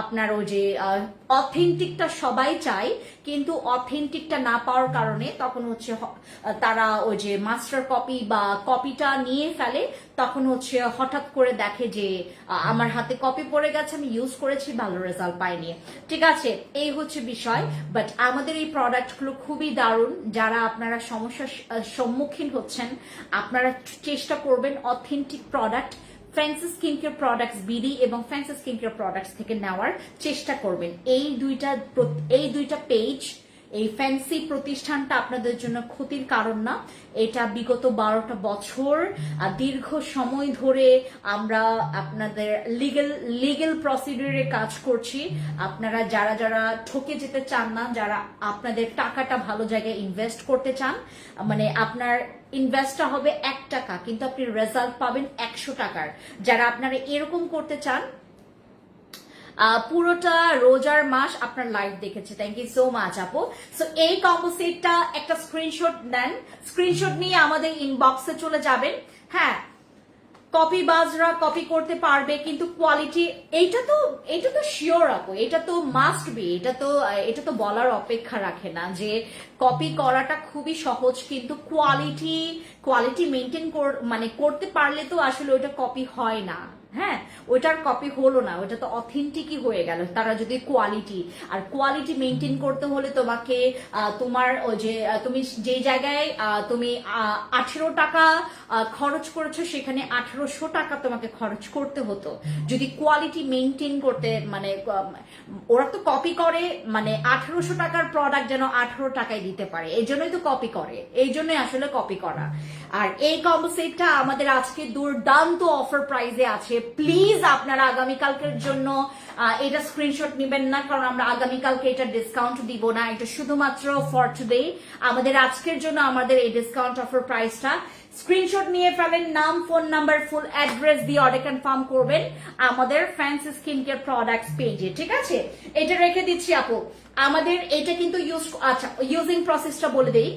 আপনার ওই যে অথেন্টিকটা সবাই চায়, কিন্তু অথেন্টিকটা না পাওয়ার কারণে তখন হচ্ছে তারা ওই যে মাস্টার কপি বা কপিটা নিয়ে ফেলে, তখন হচ্ছে হঠাৎ করে দেখে যে আমার হাতে কপি পড়ে গেছে, আমি ইউজ করেছি, ভালো রেজাল্ট পাইনি। ঠিক আছে, এই হচ্ছে বিষয়। বাট আমাদের এই প্রোডাক্টগুলো খুবই দারুণ, যারা আপনারা সমস্যার সম্মুখীন হচ্ছেন আপনারা চেষ্টা করবেন authentic product fancy skin care products BD এবং ফ্যান্সি স্কিন কেয়ার প্রোডাক্টস থেকে নেওয়ার চেষ্টা করবেন। এই দুইটা পেজ, এই ফ্যান্সি প্রতিষ্ঠানটা আপনাদের জন্য ক্ষতির কারণ না, এটা বিগত 12টা বছর দীর্ঘ সময় ধরে আমরা আপনাদের লিগেল প্রসিডিউরে কাজ করছি। আপনারা যারা ঠকে যেতে চান না, যারা আপনাদের টাকাটা ভালো জায়গায় ইনভেস্ট করতে চান, আপনার ইনভেস্টটা হবে 1 টাকা কিন্তু আপনি রেজাল্ট পাবেন 100 টাকার, যারা আপনারা এরকম করতে চান, পুরোটা রোজার মাস আপনার লাইভ দেখেছে, থ্যাংক ইউ সো মাচ আপু। সো এই কম্বো সেটটা একটা স্ক্রিনশট নেন, স্ক্রিনশট নিয়ে আমাদের ইনবক্সে চলে যাবেন। হ্যাঁ, কপি বাজরা কপি করতে পারবে, কিন্তু কোয়ালিটি এটা তো শিওর আপু, এটা তো মাস্ট বি, এটা তো বলার অপেক্ষা রাখে না যে কপি করাটা খুবই সহজ, কিন্তু কোয়ালিটি মেনটেন করতে পারলে তো আসলে ওটা কপি হয় না। হ্যাঁ, ওইটার কপি হলো না, ওটা তো অথেন্টিকই হয়ে গেল। তারা যদি কোয়ালিটি মেনটেন করতে হলে তোমাকে তোমার ওই যে তুমি যে জায়গায় তুমি 18 টাকা খরচ করেছো সেখানে 1800 টাকা তোমাকে খরচ করতে হতো যদি কোয়ালিটি মেনটেন করতে, ওরা তো কপি করে 1800 টাকার প্রোডাক্ট যেন 18 টাকায় দিতে পারে, এই জন্যই তো কপি করে, এই জন্যই আসলে কপি করা। আর এই কম্বো সেটটা আমাদের আজকে দুর্দান্ত অফার প্রাইসে আছে। প্লিজ আপনারা আগামীকালকের জন্য এটা স্ক্রিনশট নেবেন না, কারণ আমরা আগামীকালকে এটা ডিসকাউন্ট দিব না, এটা শুধুমাত্র ফর টুডে, আমাদের আজকের জন্য আমাদের এই ডিসকাউন্ট অফার প্রাইসটা। স্ক্রিনশট নিয়ে ফেলেন, নাম, ফোন নাম্বার, ফুল অ্যাড্রেস দিয়ে অর্ডার কনফার্ম করবেন আমাদের ফ্যান্সি স্কিন কেয়ার প্রোডাক্টস পেজে। ঠিক আছে, এটা রেখে দিচ্ছি আপু। আমাদের এটা কিন্তু ইউজিং প্রসেসটা বলে দেই।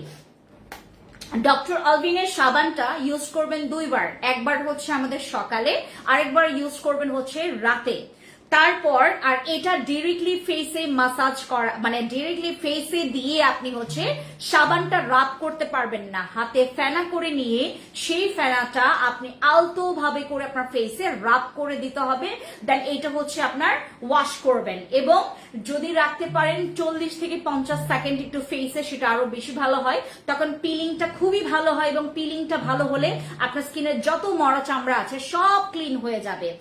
ডক্টর অলভিনের সাবানটা ইউজ করবেন 2 বার, একবার হচ্ছে আমাদের সকালে, আরেকবার ইউজ করবেন হচ্ছে রাতে। তারপর আর এটা ডিরেক্টলি ফেসে মাসাজ করা, ডিরেক্টলি ফেসে দিয়ে আপনি হচ্ছে সাবানটা রাব করতে পারবেন না, হাতে ফেনা করে নিয়ে সেই ফেনাটা আপনি আলতো ভাবে করে আপনার ফেসে রাব করে দিতে হবে, দেন এটা হচ্ছে আপনার ওয়াশ করবেন। এবং যদি রাখতে পারেন 40 থেকে 50 সেকেন্ড একটু ফেসে, সেটা আরো বেশি ভালো হয়, তখন পিলিংটা খুবই ভালো হয়, এবং পিলিংটা ভালো হলে আপনার স্কিনের যত মরা চামড়া আছে সব ক্লিন হয়ে যাবে।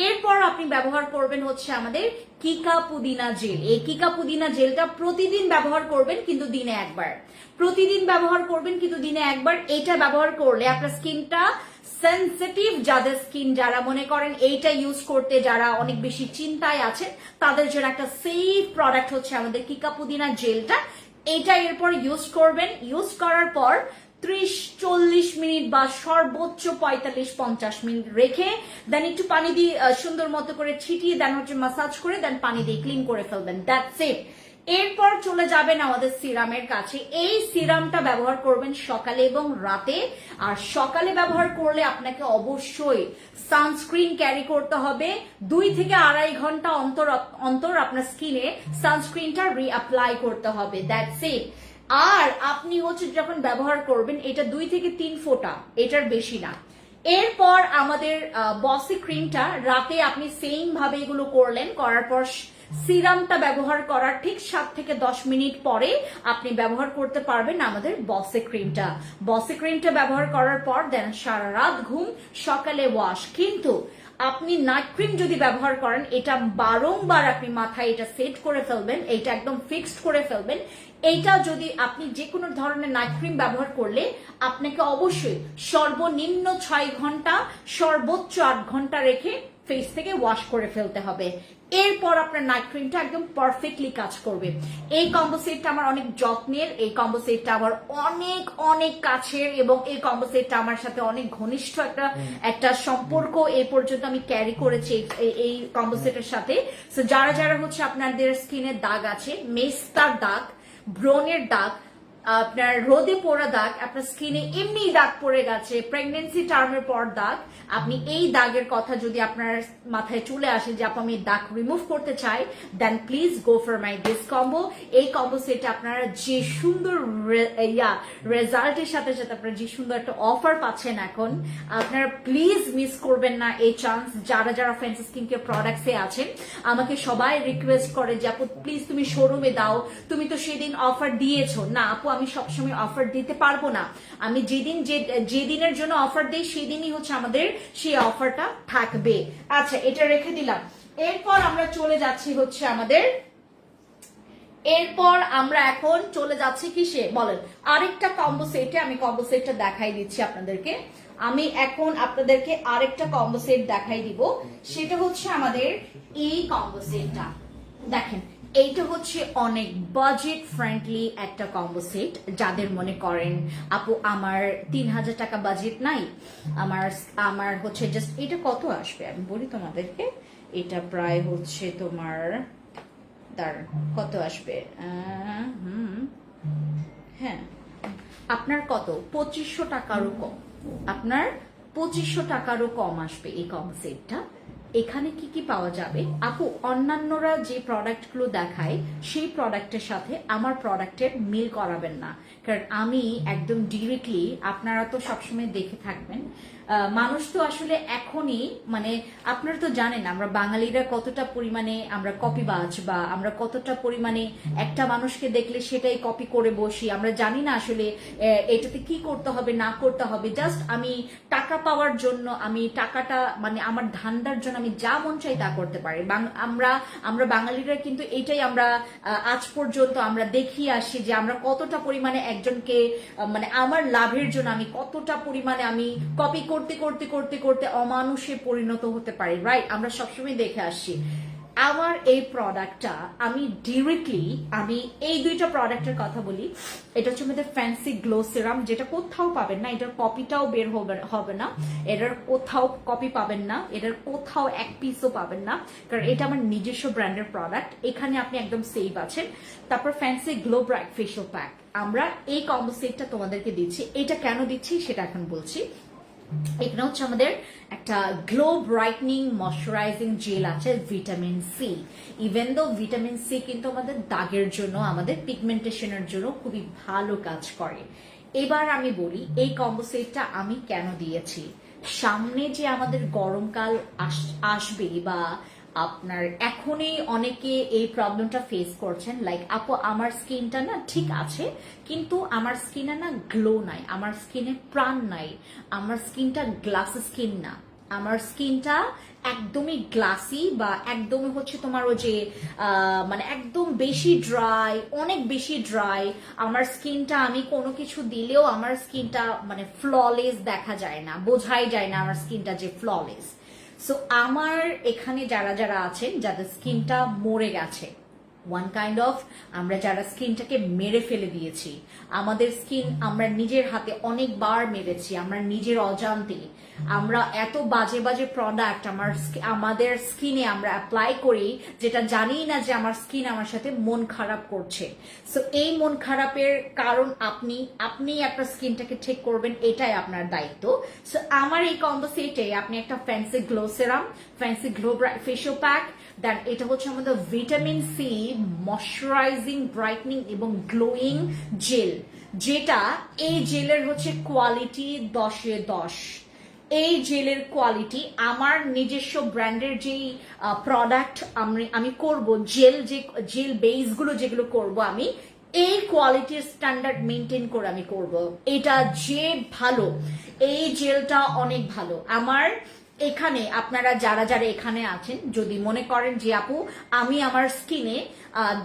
এরপর আপনি ব্যবহার করবেন হচ্ছে আমাদের কিকা পুদিনা জেল। এই কিকা পুদিনা জেলটা প্রতিদিন ব্যবহার করবেন, কিন্তু দিনে একবার, প্রতিদিন ব্যবহার করবেন কিন্তু দিনে একবার। এটা ব্যবহার করলে আপনার স্কিনটা সেনসিটিভ, যাদের স্কিন যারা মনে করেন এইটা ইউজ করতে যারা অনেক বেশি চিন্তায় আছে, তাদের জন্য একটা সেফ প্রোডাক্ট হচ্ছে আমাদের কিকা পুদিনা জেলটা। এটা এরপর ইউজ করবেন, ইউজ করার পর 30-40 মিনিট বা সর্বোচ্চ 45-50 মিনিট রেখে দেন একটু পানি দিয়ে সুন্দর মতো করে ছিটিয়ে দেন হচ্ছে মাসাজ করে দেন পানি দিয়ে ক্লিন করে ফেলবেন। That's it. এরপর চলে যাবেন আমাদের সিরামের কাছে। এই সিরামটা ব্যবহার করবেন সকালে এবং রাতে। আর সকালে ব্যবহার করলে আপনাকে অবশ্যই সানস্ক্রিন ক্যারি করতে হবে। 2 থেকে 2.5 ঘন্টা অন্তর অন্তর আপনার স্কিনে সানস্ক্রিনটা রিঅ্যাপ্লাই করতে হবে, দ্যাটস ইট। আর আপনি হচ্ছে যখন ব্যবহার করবেন এটা 2 থেকে 3 ফোঁটা, এটার বেশি না। এরপর আমাদের বসি ক্রিমটা রাতে আপনি সেম ভাবে এগুলো করলেন, করার পর সিরামটা ব্যবহার করার ঠিক 7 থেকে 10 মিনিট পরে আপনি ব্যবহার করতে পারবেন আমাদের বসি ক্রিমটা। বসি ক্রিমটা ব্যবহার করার পর দেন সারা রাত ঘুম, সকালে ওয়াশ। কিন্তু আপনি নাইট ক্রিম যদি ব্যবহার করেন, এটা বারংবার আপনি মাথায় এটা সেট করে ফেলবেন, এটা একদম ফিক্সড করে ফেলবেন। এইটা যদি আপনি যে কোনো ধরনের নাইট ক্রিম ব্যবহার করলে আপনাকে অবশ্যই সর্বনিম্ন 6 ঘন্টা সর্বোচ্চ 8 ঘন্টা রেখে ফেস থেকে ওয়াশ করে ফেলতে হবে। এরপর আপনার নাইট ক্রিমটা একদম পারফেক্টলি কাজ করবে। এই কম্বো সেটটা আমার অনেক যত্নের, এই কম্বো সেটটা আমার অনেক অনেক কাছের, এবং এই কম্বো সেটটা আমার সাথে অনেক ঘনিষ্ঠ একটা সম্পর্ক এই পর্যন্ত আমি ক্যারি করেছি এই কম্বো সেটের সাথে। সো যারা যারা হচ্ছে আপনাদের স্কিনের দাগ আছে, মেস্তার দাগ, ব্রণের দাগ, আপনার রোদে পোড়া দাগ, আপনার স্কিনে এমনি দাগ পড়ে গেছে, প্রেগনেন্সি টার্মের পর দাগ, আপনি এই দাগের কথা যদি আপনার মাথায় চলে আসে যে আমি দাগ রিমুভ করতে চাই, then please go for my this combo. এই কম্বো সেটে আপনারা যে সুন্দর রেজাল্টের সাথে সাথে আপনারা যে সুন্দর একটা অফার পাচ্ছেন এখন, আপনারা প্লিজ মিস করবেন না এই চান্স। যারা যারা ফ্যান্সি স্কিন কেয়ার প্রোডাক্টসে আছেন, আমাকে সবাই রিকোয়েস্ট করে যে আপু প্লিজ তুমি শোরুমে দাও, তুমি তো সেদিন অফার দিয়েছো। না আপু, আমি সবসময় অফার দিতে পারবো না। আমি যেদিনের জন্য অফার দিই সেদিনই হচ্ছে আমাদের সেই অফারটা থাকবে। আচ্ছা, এটা রেখে দিলাম। এরপর আমরা চলে যাচ্ছি হচ্ছে এরপর আমরা এখন চলে যাচ্ছি কিসে বলেন, আরেকটা কম্বো সেটে। আমি কম্বো সেটটা দেখাই দিচ্ছি আপনাদেরকে। আমি এখন আপনাদেরকে আরেকটা কম্বো সেট দেখাই দিব, সেটা হচ্ছে আমাদের এই কম্বো সেটটা। দেখেন, এইটা হচ্ছে অনেক বাজেট ফ্রেন্ডলি একটা কম্বো সেট। যাদের মনে করেন আপু আমার 3000 টাকা বাজেট নাই, আমার হচ্ছে জাস্ট এটা কত আসবে আমি বলি তোমাদেরকে। এটা প্রায় হচ্ছে তোমার কত আসবে, হ্যাঁ আপনার কত 2500 টাকারও কম, আপনার 2500 টাকারও কম আসবে এই কম্বো সেটটা। এখানে কি কি পাওয়া যাবে আপু? অন্যান্যরা যে প্রোডাক্টগুলো দেখায় সেই প্রোডাক্টের সাথে আমার প্রোডাক্টের মিল করাবেন না, কারণ আমি একদম ডিরেক্টলি, আপনারা তো সবসময় দেখে থাকবেন, মানুষ তো আসলে এখনই মানে আপনারা তো জানেন আমরা বাঙালিরা কতটা পরিমাণে আমরা কপিবাজ, বা আমরা কতটা পরিমাণে একটা মানুষকে দেখলে সেটাই কপি করে বসি। আমরা জানি না আসলে এটাতে কি করতে হবে না করতে হবে। জাস্ট আমি টাকা পাওয়ার জন্য, আমি টাকাটা মানে আমার ধান্দার জন্য আমি যা মন চাই তা করতে পারি। আমরা বাঙালিরা কিন্তু এটাই আমরা আজ পর্যন্ত আমরা দেখিয়ে আসি যে আমরা কতটা পরিমাণে একজনকে মানে আমার লাভের জন্য আমি কতটা পরিমাণে আমি কপি করতে করতে করতে করতে অমানুষে পরিণত হতে পারি, রাইট? আমরা সবসময় দেখে আসছি। আমার এই প্রোডাক্টটা আমি ডিরেক্টলি, আমি এই দুইটা প্রোডাক্টের কথা বলি। এটা হচ্ছে আমাদের ফ্যান্সি গ্লো সিরাম, যেটা কোথাও পাবেন না, এটার কপিটাও বের হবে না, এটার কোথাও কপি পাবেন না, এটার কোথাও এক পিসও পাবেন না, কারণ এটা আমার নিজস্ব ব্র্যান্ডের প্রোডাক্ট। এখানে আপনি একদম সেফ আছেন। তারপর fancy glow bright facial pack, আমরা এই কম্বো সেটটা তোমাদেরকে দিচ্ছি। এটা কেন দিচ্ছি সেটা এখন বলছি। এখানে হচ্ছে আমাদের একটা গ্লো ব্রাইটনিং ময়শ্চারাইজিং জেল আছে, vitamin C. Even though vitamin C কিন্তু আমাদের দাগের জন্য, আমাদের পিগমেন্টেশনের জন্য খুবই ভালো কাজ করে। এবার আমি বলি এই কম্বো সেটটা আমি কেন দিয়েছি। সামনে যে আমাদের গরমকাল আসবে, বা আপনার এখনই অনেকে এই প্রবলেমটা ফেস করছেন, লাইক আপু আমার স্কিনটা না ঠিক আছে, কিন্তু আমার স্কিনে না গ্লো নাই, আমার স্কিনে প্রাণ নাই, আমার স্কিনটা গ্লাস স্কিন না, আমার স্কিনটা একদমই গ্লাসি, বা একদমই হচ্ছে তোমার ওই যে মানে একদম বেশি ড্রাই, অনেক বেশি ড্রাই আমার স্কিনটা। আমি কোনো কিছু দিলেও আমার স্কিনটা মানে ফ্ললেস দেখা যায় না, বোঝাই যায় না আমার স্কিনটা যে ফ্ললেস। সো আমার এখানে যারা যারা আছেন যাদের স্কিনটা মরে গেছে, ওয়ান কাইন্ড অফ আমরা যারা স্কিনটাকে মেরে ফেলে দিয়েছি, আমাদের স্কিন আমরা নিজের হাতে অনেকবার মেরেছি, আমরা নিজের অজান্তে আমরা এত বাজে বাজে প্রোডাক্ট আমাদের স্কিনে আমরা অ্যাপ্লাই করি যেটা জানি না যে আমার স্কিন আমার সাথে মন খারাপ করছে। সো এই মন খারাপের কারণ আপনি আপনার স্কিনটাকে ঠিক করবেন, এটাই আপনার দায়িত্ব। সো আমার এই কম্বো সেটে আপনি একটা ফ্যান্সি গ্লো সেরাম, ফ্যান্সি গ্লো ফেশিয়াল প্যাক, দেন এটা হচ্ছে আমাদের ভিটামিন সি ময়শ্চারাইজিং, ব্রাইটনিং এবং গ্লোয়িং জেল, যেটা এই জেলের হচ্ছে কোয়ালিটি 10-এ 10। এই জেলের কোয়ালিটি আমার নিজস্ব ব্র্যান্ডের যেই প্রোডাক্ট আমি করব, জেল বেসগুলো যেগুলো করব আমি এই কোয়ালিটির স্ট্যান্ডার্ড মেনটেন করে আমি করব। এটা যে ভালো, এই জেলটা অনেক ভালো। আমার এখানে আপনারা যারা যারা এখানে আছেন, যদি মনে করেন যে আপু আমি আমার স্কিনে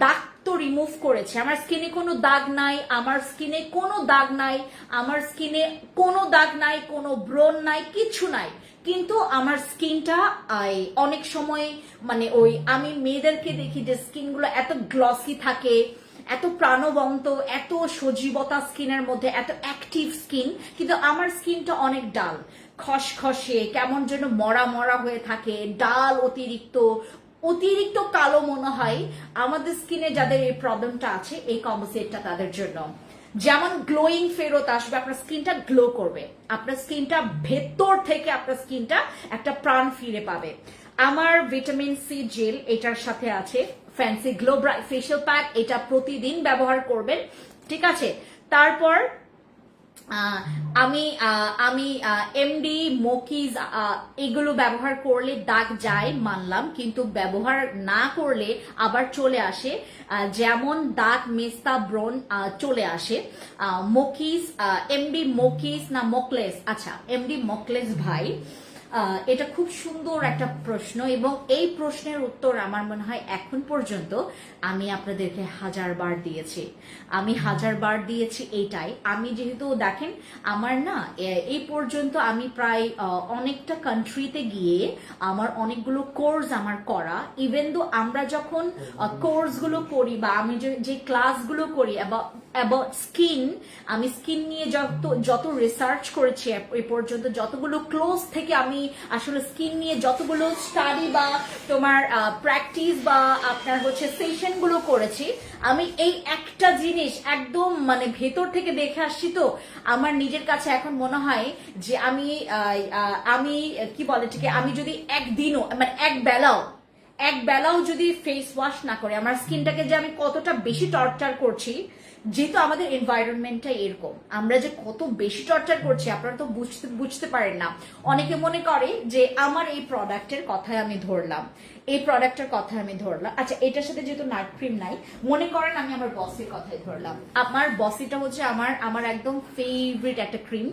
দাগ তো রিমুভ করেছি, আমার স্কিনে কোনো দাগ নাই, আমার স্কিনে কোনো দাগ নাই, আমার স্কিনে কোনো দাগ নাই, কোনো ব্রণ নাই, কিছু নাই, কিন্তু আমার স্কিনটা অনেক সময় মানে ওই আমি মেয়েদেরকে দেখি যে স্কিনগুলো এত গ্লসি থাকে, এত প্রাণবন্ত, এত সজীবতা স্কিনের মধ্যে, এত অ্যাক্টিভ স্কিন, কিন্তু আমার স্কিনটা অনেক ডাল, খসখসে, কেমন যেন মরা মরা হয়ে থাকে, ডাল, অতিরিক্ত কালো মনে হয়। আমাদের স্কিনে যাদের এই প্রবলেমটা আছে, এই কম্বো সেটটা তাদের জন্য। যেমন গ্লোয়িং ফেরত আসবে, আপনার স্কিনটা গ্লো করবে, আপনার স্কিনটা ভেতর থেকে আপনার স্কিনটা একটা প্রাণ ফিরে পাবে। আমার ভিটামিন সি জেল এটার সাথে আছে, ফ্যান্সি গ্লো ফেশিয়াল প্যাক, এটা প্রতিদিন ব্যবহার করবেন, ঠিক আছে। তারপর আমি এমডি মোকিজ এগুলো ব্যবহার করলে দাগ যায় মানলাম, কিন্তু ব্যবহার না করলে আবার চলে আসে, যেমন দাগ, মেস্তা, ব্রণ চলে আসে। মোকিজ, এমডি মোকিজ না মোকলেস, আচ্ছা এমডি মোকলেস ভাই, এটা খুব সুন্দর একটা প্রশ্ন, এবং এই প্রশ্নের উত্তর আমার মনে হয় এখন পর্যন্ত আমি আপনাদেরকে 1000 বার দিয়েছি, আমি 1000 বার দিয়েছি। এইটাই আমি যেহেতু দেখেন আমার না এই পর্যন্ত আমি প্রায় অনেকটা কান্ট্রিতে গিয়ে আমার অনেকগুলো কোর্স আমার করা, ইভেন দো আমরা যখন কোর্সগুলো করি বা আমি যে ক্লাসগুলো করি অ্যাবাউট স্কিন, আমি স্কিন নিয়ে যত রিসার্চ করেছি এ পর্যন্ত, যতগুলো ক্লোজ থেকে আমি আসলে স্কিন নিয়ে যতগুলো স্টাডি বা তোমার প্র্যাকটিস বা আপনার হচ্ছে সেশন গুলো করেছি, আমি এই একটা জিনিস একদম মানে ভেতর থেকে দেখে আসছি। তো আমার নিজের কাছে এখন মনে হয় যে আমি কি বলে ঠিক, আমি যদি একদিনও মানে এক বেলাও যদি ফেস ওয়াশ না করে আমার স্কিনটাকে যে আমি কতটা বেশি টর্চার করছি, যেহেতু আমাদের এনভায়রনমেন্টটা এরকম, আমরা যে কত বেশি টর্চার করছি আপনারা তো বুঝতে পারেন না। অনেকে মনে করে যে আমার এই প্রোডাক্টের কথাই আমি ধরলাম, আচ্ছা এটার সাথে যেহেতু নাইট ক্রিম নাই, মনে করেন আমি আমার বসির কথাই ধরলাম। আমার বসিটা হচ্ছে আমার একদম ফেভারিট একটা ক্রিম,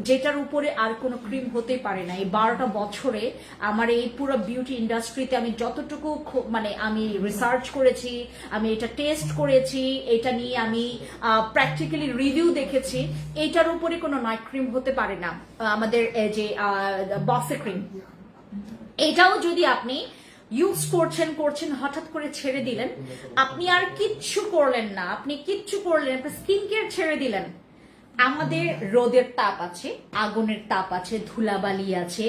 যেটার উপরে আর কোনো ক্রিম হতে পারে না। এই 12টা বছরে আমার এই পুরো বিউটি ইন্ডাস্ট্রিতে আমি যতটুকু মানে আমি রিসার্চ করেছি, আমি এটা টেস্ট করেছি, এটা নিয়ে আমি প্র্যাকটিক্যালি রিভিউ দেখেছি, এইটার উপরে কোনো নাইট ক্রিম হতে পারে না আমাদের যে বসে ক্রিম। এটাও যদি আপনি ইউজ করছেন হঠাৎ করে ছেড়ে দিলেন, আপনি আর কিচ্ছু করলেন না, আপনি স্কিন কেয়ার ছেড়ে দিলেন, আমাদের রোদের তাপ আছে, আগুনের তাপ আছে, ধুলাবালি আছে,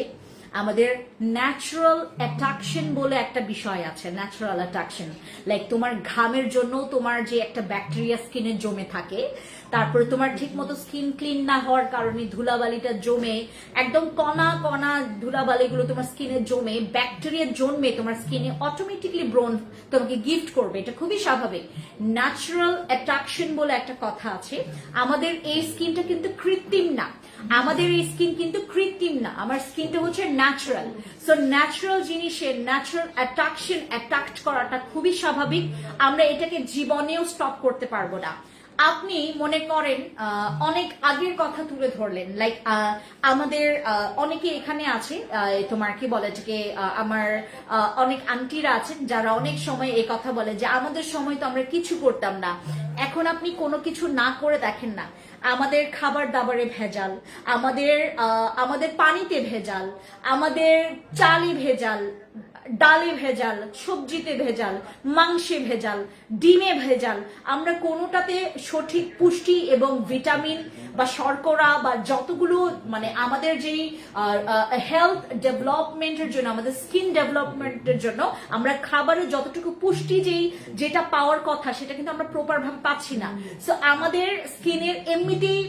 আমাদের ন্যাচারাল অ্যাট্রাকশন বলে একটা বিষয় আছে, ন্যাচারাল অ্যাট্রাকশন, লাইক তোমার ঘামের জন্য তোমার যে একটা ব্যাকটেরিয়া স্কিনে জমে থাকে, তারপরে তোমার ঠিক মতো স্কিন ক্লিন না হওয়ার কারণে ধুলাবালিটা জমে, একদম কণা কণা ধুলাবালিগুলো তোমার স্কিনে জমে, ব্যাকটেরিয়া জন্মে তোমার স্কিনে অটোমেটিকলি ব্রণ তোমাকে গিফট করবে, এটা খুবই স্বাভাবিক। ন্যাচারাল অ্যাট্রাকশন বলে একটা কথা আছে। আমাদের এই স্কিনটা কিন্তু কৃত্রিম না, আমার স্কিনটা হচ্ছে ন্যাচারাল। সো ন্যাচারাল জিনিসের ন্যাচারাল অ্যাট্রাক্ট করাটা খুবই স্বাভাবিক, আমরা এটাকে জীবনেও স্টপ করতে পারবো না। আপনি মনে করেন অনেক আগের কথা তুলে ধরলেন, লাইক আমাদের অনেকে এখানে আছে, তোমার কি বলে এটাকে, আমার অনেক আন্টিরা আছেন যারা অনেক সময় এই কথা বলে যে আমাদের সময় তো আমরা কিছু করতাম না। এখন আপনি কোনো কিছু না করে দেখেন না, আমাদের খাবার দাবারে ভেজাল, আমাদের পানিতে ভেজাল, আমাদের চালে ভেজাল, ডালে ভেজাল, সবজিতে ভেজাল, মাংসে ভেজাল, ডিমে ভেজাল, আমরা কোনোটাতে সঠিক পুষ্টি এবং ভিটামিন বা শর্করা বা যতগুলো মানে আমাদের যেই হেলথ ডেভেলপমেন্টের জন্য, আমাদের স্কিন ডেভেলপমেন্টের জন্য আমরা খাবারে যতটুকু পুষ্টি যেটা পাওয়ার কথা সেটা কিন্তু আমরা প্রপার ভাবে পাচ্ছি না। সো আমাদের স্কিনের এমনিতেই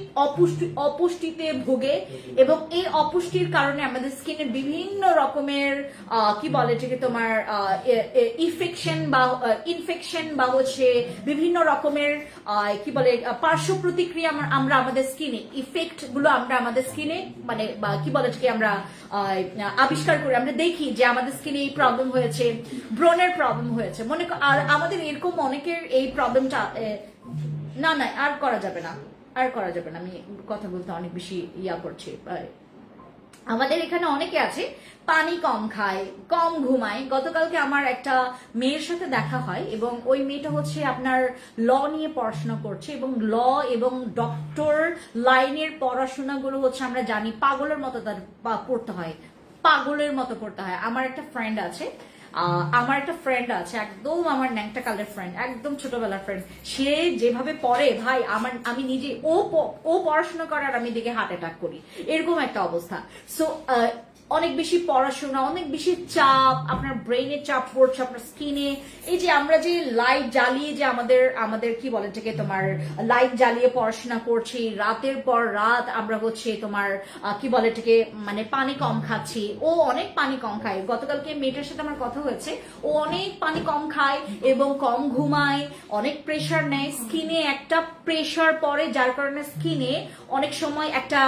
অপুষ্টিতে ভোগে এবং এই অপুষ্টির কারণে আমাদের স্কিনের বিভিন্ন রকমের কি বলে এটাকে তোমার ইনফেকশন বা হচ্ছে বিভিন্ন রকমের কি বলে পার্শ্ব প্রতিক্রিয়া আমরা আমাদের স্কিনে ইফেক্ট গুলো আমরা আমাদের স্কিনে মানে কি বলে এটাকে আমরা আবিষ্কার করি। আমরা দেখি যে আমাদের স্কিনে এই প্রবলেম হয়েছে, ব্রণের প্রবলেম হয়েছে, মনে আর আমাদের এরকম অনেকের এই প্রবলেমটা না আর করা যাবে না, আর করা যাবে না, আমি কথা বলতে অনেক বেশি করছি। আমাদের এখানে অনেকে আছে পানি কম খায়, কম ঘুমায়। গতকালকে আমার একটা মেয়ের সাথে দেখা হয় এবং ওই মেয়েটা হচ্ছে আপনার ল নিয়ে পড়াশোনা করছে এবং ল এবং ডক্টর লাইনের পড়াশোনাগুলো হচ্ছে আমরা জানি পাগলের মতো তার পড়তে হয়, পাগলের মতো পড়তে হয়। আমার একটা ফ্রেন্ড আছে একদম আমার ন্যাংটা কালের ফ্রেন্ড, একদম ছোটবেলার ফ্রেন্ড, সে যেভাবে পড়ে ভাই আমি নিজে ও পড়াশোনা করে আর আমি দিকে হার্ট অ্যাটাক করি, এরকম একটা অবস্থা। সো অনেক বেশি পড়াশোনা, অনেক বেশি চাপ, আপনার ব্রেইনে চাপ পড়ছে, আপনার স্কিনে এই যে আমরা যে লাইট জ্বালিয়ে যে আমাদের কি বলে এটাকে তোমার লাইট জ্বালিয়ে পড়াশোনা করছি, রাতের পর রাত আমরা হচ্ছে তোমার কি বলে এটাকে মানে পানি কম খাচ্ছি। ও অনেক পানি কম খায়, গতকালকে মেয়েটার সাথে আমার কথা হয়েছে, ও অনেক পানি কম খায় এবং কম ঘুমায়, অনেক প্রেশার নেয়, স্কিনে একটা প্রেশার পড়ে যার কারণে স্কিনে অনেক সময় একটা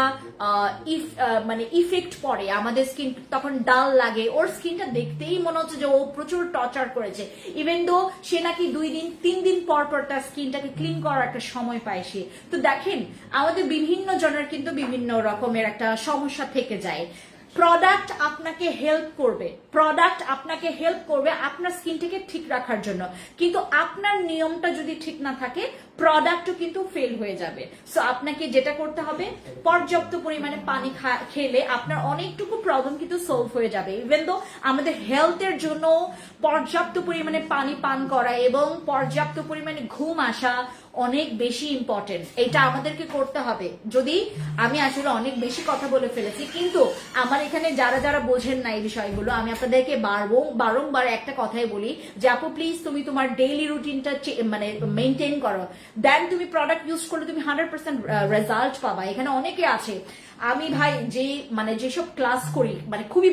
মানে ইফেক্ট পড়ে, আমাদের স্কিন তখন ডাল লাগে, ওর স্কিনটা দেখতেই মনে হচ্ছে যে ও প্রচুর টর্চার করেছে। ইভেন দো সে নাকি 2 দিন 3 দিন পর তার স্কিনটাকে ক্লিন করার একটা সময় পায় সে। তো দেখেন আমাদের বিভিন্ন জনের কিন্তু বিভিন্ন রকমের একটা সমস্যা থেকে যায়। প্রোডাক্ট আপনাকে হেল্প করবে আপনার স্কিনটাকে ঠিক রাখার জন্য, কিন্তু আপনার নিয়মটা যদি ঠিক না থাকে প্রোডাক্টও কিন্তু ফেল হয়ে যাবে। সো আপনাকে যেটা করতে হবে পর্যাপ্ত পরিমাণে পানি খেলে আপনার অনেকটুকু প্রবলেম কিন্তু সলভ হয়ে যাবে। ইভেন দো আমাদের হেলথের জন্য পর্যাপ্ত পরিমাণে পানি পান করা এবং পর্যাপ্ত পরিমাণে ঘুম আসা অনেক বেশি ইম্পর্টেন্ট, এটা আমাদেরকে করতে হবে। যদি আমি আসলে অনেক বেশি কথা বলে ফেলেছি, কিন্তু আমার এখানে যারা বোঝেন না এই বিষয়গুলো, আমি আপনাদেরকে বারংবার একটা কথাই বলি যে আপু প্লিজ তুমি তোমার ডেইলি রুটিনটা মানে মেনটেন করো, দেন তুমি প্রোডাক্ট ইউজ করলে তুমি 100% রেজাল্ট পাবা। এখানে অনেকে আছে, আমি ভাই যেসব ক্লাস করি মানে খুবই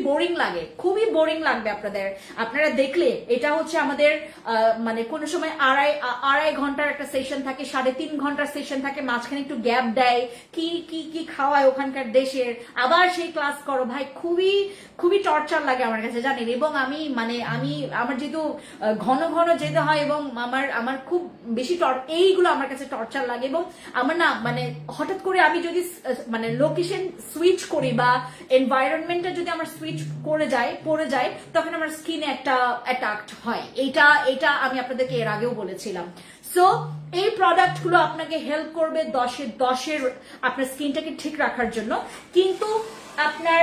বোরিং লাগবে আপনারা দেখলে। এটা হচ্ছে আমাদের মানে কোন সময় আড়াই ঘন্টার একটা সেশন থাকে, 3.5 ঘন্টার সেশন থাকে, মাঝখানে একটু গ্যাপ দেয়, কি খাওয়ায় ওখানকার দেশের, আবার সেই ক্লাস করো। ভাই খুবই টর্চার লাগে আমার কাছে জানেন। এবং আমি আমার যেহেতু ঘন যেতে হয় এবং আমার খুব বেশি এইগুলো আমার কাছে টর্চার লাগে। এবং আমার না মানে হঠাৎ করে আমি যদি মানে লোকেশন সুইচ করি বা এনভায়রনমেন্টটা যদি আমার সুইচ পড়ে যায় তখন আমার স্কিনে একটা অ্যাটাক হয়। এটা আমি আপনাদেরকে এর আগেও বলেছিলাম। সো এই প্রোডাক্ট গুলো আপনাকে হেল্প করবে 10-এর আপনার স্কিনটাকে ঠিক রাখার জন্য, কিন্তু আপনার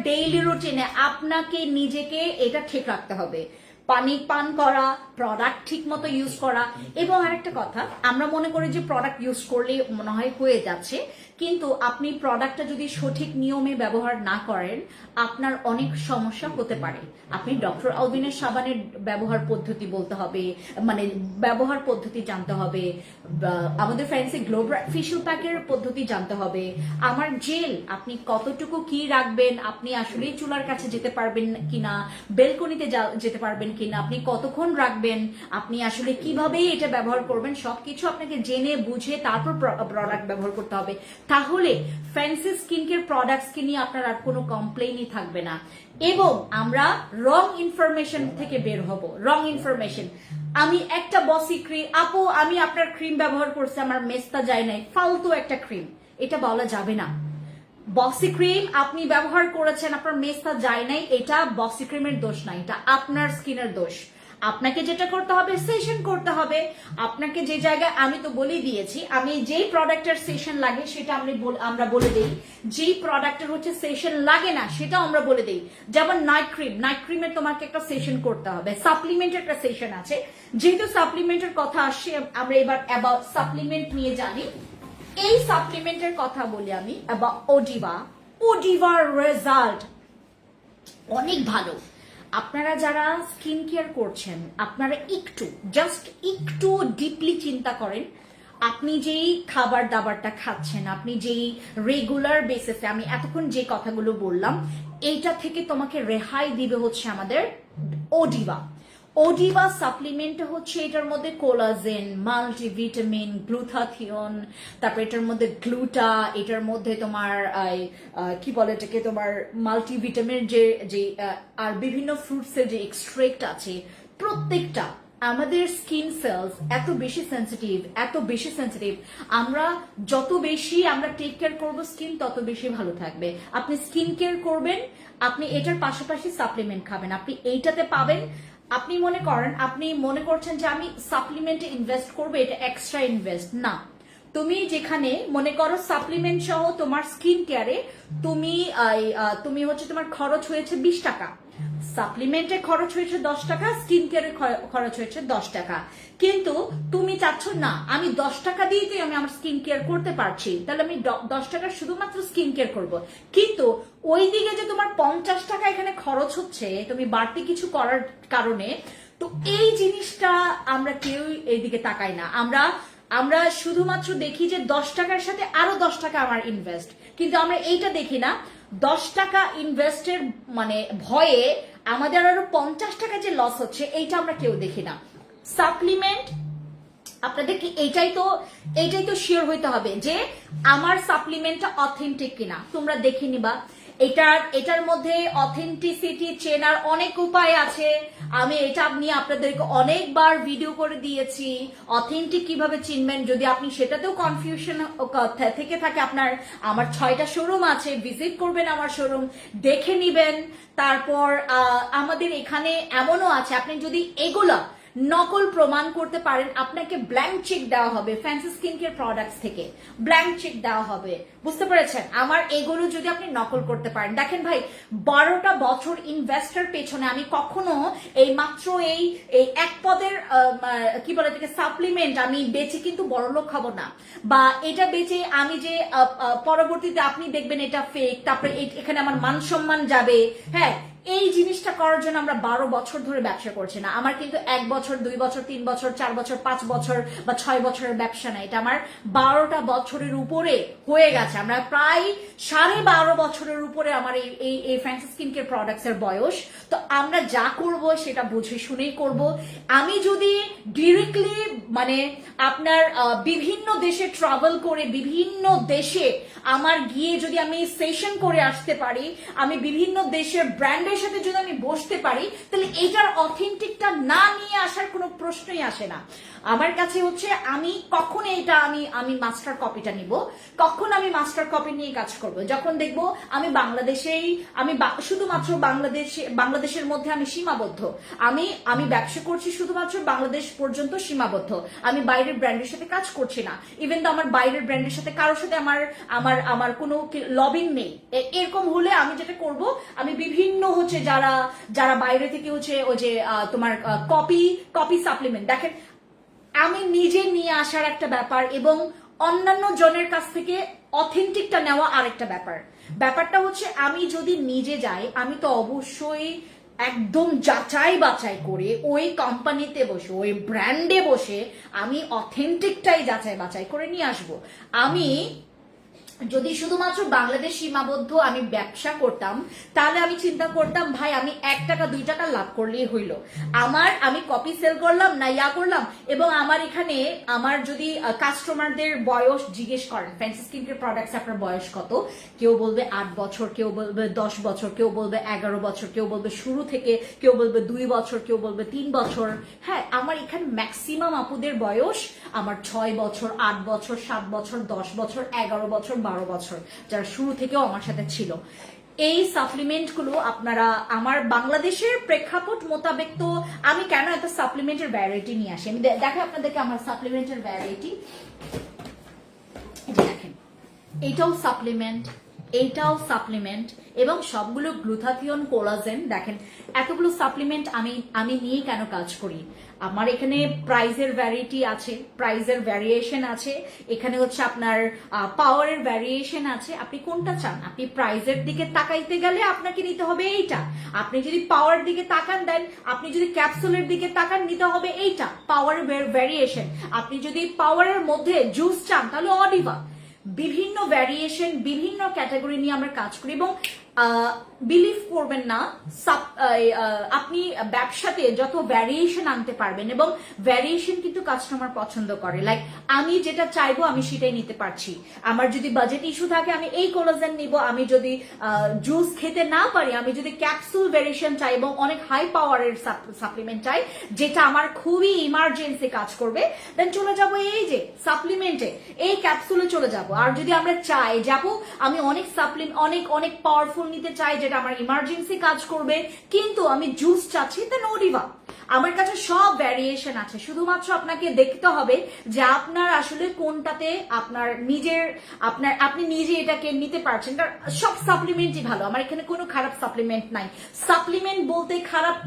ডেইলি রুটিনে আপনাকে নিজেকে এটা ঠিক রাখতে হবে। পানি পান করা, প্রোডাক্ট ঠিক মতো ইউজ করা। এবং আরেকটা কথা, আমরা মনে করি যে প্রোডাক্ট ইউজ করলে মনে হয় হয়ে যাচ্ছে, কিন্তু আপনি প্রোডাক্টটা যদি সঠিক নিয়মে ব্যবহার না করেন আপনার অনেক সমস্যা হতে পারে। আপনি ডক্টর আলবিনের সাবানের ব্যবহার পদ্ধতি বলতে হবে, মানে ব্যবহার পদ্ধতি জানতে হবে, আমাদের ফ্যান্সি গ্লোবাল ফেশিয়াল প্যাকের পদ্ধতি জানতে হবে, আমার জেল আপনি কতটুকু কি রাখবেন, আপনি আসলে চুলার কাছে যেতে পারবেন কিনা, বেলকনিতে যেতে পারবেন কিনা, আপনি কতক্ষণ রাখবেন, আপনি আসলে কিভাবে এটা ব্যবহার করবেন, সবকিছু আপনাকে জেনে বুঝে তারপর প্রোডাক্ট ব্যবহার করতে হবে। তাহলে ফ্যান্সি স্কিন কেয়ার প্রোডাক্টসকে নিয়ে আপনার আর কোনো কমপ্লেইনই থাকবে না। এবং আমরা রং ইনফরমেশন থেকে বের হব। রং ইনফরমেশন, আমি একটা বসি ক্রিম, আপু আমি আপনার ক্রিম ব্যবহার করছি আমার মেস্তা যায় নাই, ফালতু একটা ক্রিম, এটা বলা যাবে না। বসি ক্রিম আপনি ব্যবহার করেছেন, আপনার মেস্তা যায় নাই, এটা বসি ক্রিমের দোষ না, এটা আপনার স্কিনের দোষ। আপনাকে যেটা করতে হবে সেশন করতে হবে। আপনাকে যে জায়গায়, আমি তো বলেই দিয়েছি, আমি যেই প্রোডাক্টের সেশন লাগে সেটা আমরা বলে দেই, যেই প্রোডাক্টের হচ্ছে সেশন লাগে না সেটাও আমরা বলে দেই। যেমন নাইট ক্রিমের তোমাকে একটা সেশন করতে হবে, সাপ্লিমেন্টের একটা সেশন আছে। যেহেতু সাপ্লিমেন্টের কথা আসছে, আমরা এবার অ্যাবাউট সাপ্লিমেন্ট নিয়ে জানি। এই সাপ্লিমেন্টের কথা বলি আমি অ্যাবাউট ওডিভার রেজাল্ট অনেক ভালো। আপনারা যারা স্কিন কেয়ার করছেন, আপনারা জাস্ট একটু ডিপলি চিন্তা করেন, আপনি যেই খাবার দাবারটা খাচ্ছেন, আপনি যেই রেগুলার বেসিসে, আমি এতক্ষণ যে কথাগুলো বললাম, এইটা থেকে তোমাকে রেহাই দিবে হচ্ছে আমাদের ওডিভা সাপ্লিমেন্ট। হচ্ছে এটার মধ্যে কোলাজেন, মাল্টিভিটামিন, গ্লুথাথিয়ন, তারপর এটার মধ্যে গ্লুটা, এটার মধ্যে তোমার কি বলে এটাকে, তোমার মাল্টিভিটামিন যে আর বিভিন্ন ফ্রুটসের যে এক্সট্রেক্ট আছে, প্রত্যেকটা আমাদের স্কিন সেলস এত বেশি সেন্সিটিভ। আমরা যত বেশি আমরা টেক কেয়ার করবো স্কিন, তত বেশি ভালো থাকবে। আপনি স্কিন কেয়ার করবেন, আপনি এটার পাশাপাশি সাপ্লিমেন্ট খাবেন, আপনি এইটাতে পাবেন। আপনি মনে করছেন যে আমি সাপ্লিমেন্টে ইনভেস্ট করবো, এটা এক্সট্রা ইনভেস্ট না। তুমি যেখানে মনে করো সাপ্লিমেন্ট সহ তোমার স্কিন কেয়ারে তুমি হচ্ছে তোমার খরচ হয়েছে 20 টাকা, সাপ্লিমেন্টে খরচ হয়েছে 10 টাকা, স্কিন কেয়ারে খরচ হয়েছে 10 টাকা, কিন্তু তুমি চাচ্ছ না আমি 10 টাকা দিয়ে আমি আমার স্কিন কেয়ার করতে পারছি, তাহলে আমি 10 টাকা শুধুমাত্র স্কিন কেয়ার করব। কিন্তু ওই দিকে যে তোমার 50 টাকা এখানে খরচ হচ্ছে তুমি বাড়তি কিছু করার কারণে, তো এই জিনিসটা আমরা কেউ এইদিকে তাকাই না। আমরা শুধুমাত্র দেখি যে 10 টাকার সাথে আরো 10 টাকা আমার ইনভেস্ট, কিন্তু আমরা এইটা দেখি না 10 টাকা ইনভেস্টের মানে ভয়ে আমাদের আরো 50 টাকা যে লস হচ্ছে, এইটা আমরা কেউ দেখি না। সাপ্লিমেন্ট আপনাদেরকে এইটাই তো শিওর হইতে হবে যে আমার সাপ্লিমেন্টটা অথেন্টিক কিনা, তোমরা দেখে নিবা। এটার মধ্যে অথেন্টিসিটি চেনার অনেক উপায় আছে, আমি এটা নিয়ে আপনাদেরকে অনেকবার ভিডিও করে দিয়েছি। অথেন্টিক কিভাবে চিনবেন, যদি আপনি সেটাতেও কনফিউশন থেকে থাকে, আমার 6টা শোরুম আছে, ভিজিট করবেন আমার শোরুম, দেখে নিবেন। তারপর আমাদের এখানে এমনও আছে, আপনি যদি এগুলা নকল প্রমাণ করতে পারেন, আপনাকে ব্ল্যাঙ্ক চেক দেওয়া হবে ফ্যান্সি স্কিন কেয়ার প্রোডাক্টস থেকে, ব্ল্যাঙ্ক চেক দেওয়া হবে। বুঝতে পেরেছেন? আমার এগুলো যদি আপনি নকল করতে পারেন, দেখেন ভাই 12টা বছর ইনভেস্টার পেছনে আমি কখনো এই মাত্র এই এক পদের কি বলে এটাকে সাপ্লিমেন্ট আমি বেচে কিন্তু বড়লোক খাবো না, বা এটা বেচে আমি যে পরবর্তীতে আপনি দেখবেন এটা ফেক, তারপরে এখানে আমার মান সম্মান যাবে। হ্যাঁ, এই জিনিসটা করার জন্য আমরা 12 বছর ধরে ব্যবসা করছি না। আমার কিন্তু 1 বছর, 2 বছর, 3 বছর, 4 বছর, 5 বছর বা 6 বছরের ব্যবসা না, এটা আমার 12টা বছরের উপরে হয়ে গেছে। আমরা প্রায় 12.5 বছরের উপরে আমার এই ফ্যান্সি স্কিন কেয়ার প্রোডাক্টস এর বয়স। তো আমরা যা করব সেটা বুঝে শুনেই করব। আমি যদি ডিরেক্টলি মানে আপনার বিভিন্ন দেশে ট্রাভেল করে, বিভিন্ন দেশে আমার গিয়ে যদি আমি সেশন করে আসতে পারি, আমি বিভিন্ন দেশের ব্র্যান্ডের সাথে যদি আমি বসতে পারি, তাহলে এইটার অথেন্টিকটা না নিয়ে আসার কোনো প্রশ্নই আসে না। আমার কাছে হচ্ছে আমি কখন এটা আমি মাস্টার কপিটা নিব, কখন আমি মাস্টার কপি নিয়ে কাজ করব, যখন দেখবো আমি বাংলাদেশেই শুধুমাত্র বাংলাদেশের মধ্যে আমি সীমাবদ্ধ, আমি ব্যবসা করছি শুধুমাত্র বাংলাদেশ পর্যন্ত সীমাবদ্ধ, আমি বাইরের ব্র্যান্ডের সাথে কাজ করছি না। ইভেন তো আমার বাইরের ব্র্যান্ডের সাথে কারোর সাথে আমার কোনো লবিং নেই। এরকম হলে আমি যেটা করব, আমি বিভিন্ন হচ্ছে যারা বাইরে থেকে হচ্ছে ওই যে তোমার কপি সাপ্লিমেন্ট, দেখেন আমি নিজে নিয়ে আসার একটা ব্যাপার এবং অন্যান্য জনের কাছ থেকে অথেন্টিকটা নেওয়া আরেকটা ব্যাপারটা হচ্ছে আমি যদি নিজে যাই, আমি তো অবশ্যই একদম যাচাই বাছাই করে ওই কোম্পানিতে বসে, ওই ব্র্যান্ডে বসে আমি অথেন্টিকটাই যাচাই বাছাই করে নিয়ে আসবো। আমি যদি শুধুমাত্র বাংলাদেশ সীমাবদ্ধ আমি ব্যবসা করতাম, তাহলে আমি চিন্তা করতাম ভাই আমি 1 টাকা 2 টাকা লাভ করলেই হইলো, আমি কপি সেল করলাম না করলাম। এবং আমার এখানে আমার যদি কাস্টমারদের বয়স জিজ্ঞেস করেন, ফ্যান্সি স্কিন কেয়ার প্রোডাক্টস আপনার বয়স কত, কেউ বলবে 8 বছর, কেউ বলবে 10 বছর, কেউ বলবে 11 বছর, কেউ বলবে শুরু থেকে, কেউ বলবে 2 বছর, কেউ বলবে 3 বছর। হ্যাঁ, আমার এখানে ম্যাক্সিমাম আপুদের বয়স আমার 6 বছর, 8 বছর, 7 বছর, 10 বছর, 11 বছর, 12 বছর, যারা শুরু থেকেও আমার সাথে ছিল। এই সাপ্লিমেন্টগুলো আপনারা আমার বাংলাদেশের প্রেক্ষাপট মোতাবেক, তো আমি কেন এত সাপ্লিমেন্টের ভ্যারাইটি নিয়ে আসি, আমি দেখে আপনাদেরকে আমার সাপ্লিমেন্টের ভ্যারাইটি। দেখেন, এইটাও সাপ্লিমেন্ট, এইটাও সাপ্লিমেন্ট, এবং সবগুলো গ্লুথাথিয়ন কোলাজেন। দেখেন, এতগুলো সাপ্লিমেন্ট আমি নিয়ে কেন কাজ করি। আমার এখানে প্রাইজের ভ্যারাইটি আছে, প্রাইজের ভ্যারিয়েশন আছে, এখানে হচ্ছে আপনার পাওয়ারের ভ্যারিয়েশন আছে। আপনি কোনটা চান? আপনি প্রাইজের দিকে তাকাইতে গেলে আপনাকে নিতে হবে এইটা। আপনি যদি পাওয়ার দিকে তাকান দেন, আপনি যদি ক্যাপসুলের দিকে তাকান, নিতে হবে এইটা, পাওয়ারের ভ্যারিয়েশন। আপনি যদি পাওয়ারের মধ্যে জুস চান তাহলে অডিভা। বিভিন্ন ভ্যারিয়েশন, বিভিন্ন ক্যাটাগরি নিয়ে আমরা কাজ করি, এবং বিলিভ করবেন না, আপনি ব্যবসাতে যত ভ্যারিয়েশন আনতে পারবেন, এবং ভ্যারিয়েশন কিন্তু কাস্টমার পছন্দ করে। লাইক আমি যেটা চাইবো আমি সেটাই নিতে পারছি। আমার যদি বাজেট ইস্যু থাকে আমি এই কোলাজেন নিব, আমি যদি জুস খেতে না পারি, আমি যদি ক্যাপসুল ভ্যারিয়েশন চাই এবং অনেক হাই পাওয়ারের সাপ্লিমেন্ট চাই যেটা আমার খুবই ইমার্জেন্সি কাজ করবে, দেন চলে যাব এই যে সাপ্লিমেন্টে, এই ক্যাপসুলে চলে যাব। আর যদি আমরা চাই যাবো আমি অনেক অনেক অনেক পাওয়ারফুল নিতে চাই যেটা আমার ইমার্জেন্সি কাজ করবে, কিন্তু আমি জুস চাচ্ছি, দেন ওডিভা। আমার কাছে সব ভ্যারিয়েশন আছে, শুধুমাত্র আপনাকে দেখতে হবে যে আপনার আসলে কোনটাতে আপনার নিজের আপনি নিজে এটাকে নিতে পারছেন। কারণ সব সাপ্লিমেন্টই ভালো, আমার এখানে কোনো খারাপ সাপ্লিমেন্ট নাই। সাপ্লিমেন্ট বলতে খারাপ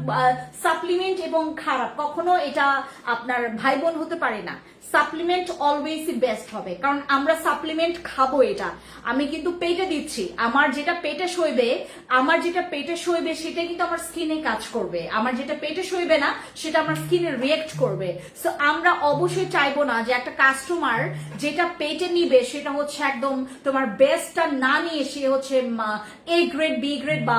সাপ্লিমেন্ট এবং খারাপ কখনো এটা আপনার ভাই বোন হতে পারে না। সাপ্লিমেন্ট অলওয়েজ বেস্ট হবে, কারণ আমরা সাপ্লিমেন্ট খাবো, এটা আমি কিন্তু পেটে দিচ্ছি। আমার যেটা পেটে সইবে সেটা কিন্তু আমার স্কিনে কাজ করবে, আমার যেটা পেটে সইবে না সেটা আমার স্কিনে রিয়েক্ট করবে। সো আমরা অবশ্যই চাইবো না যে একটা কাস্টমার যেটা পেটে নিবে সেটা হচ্ছে একদম তোমার বেস্টটা না নিয়ে সে হচ্ছে এ গ্রেড, বি গ্রেড বা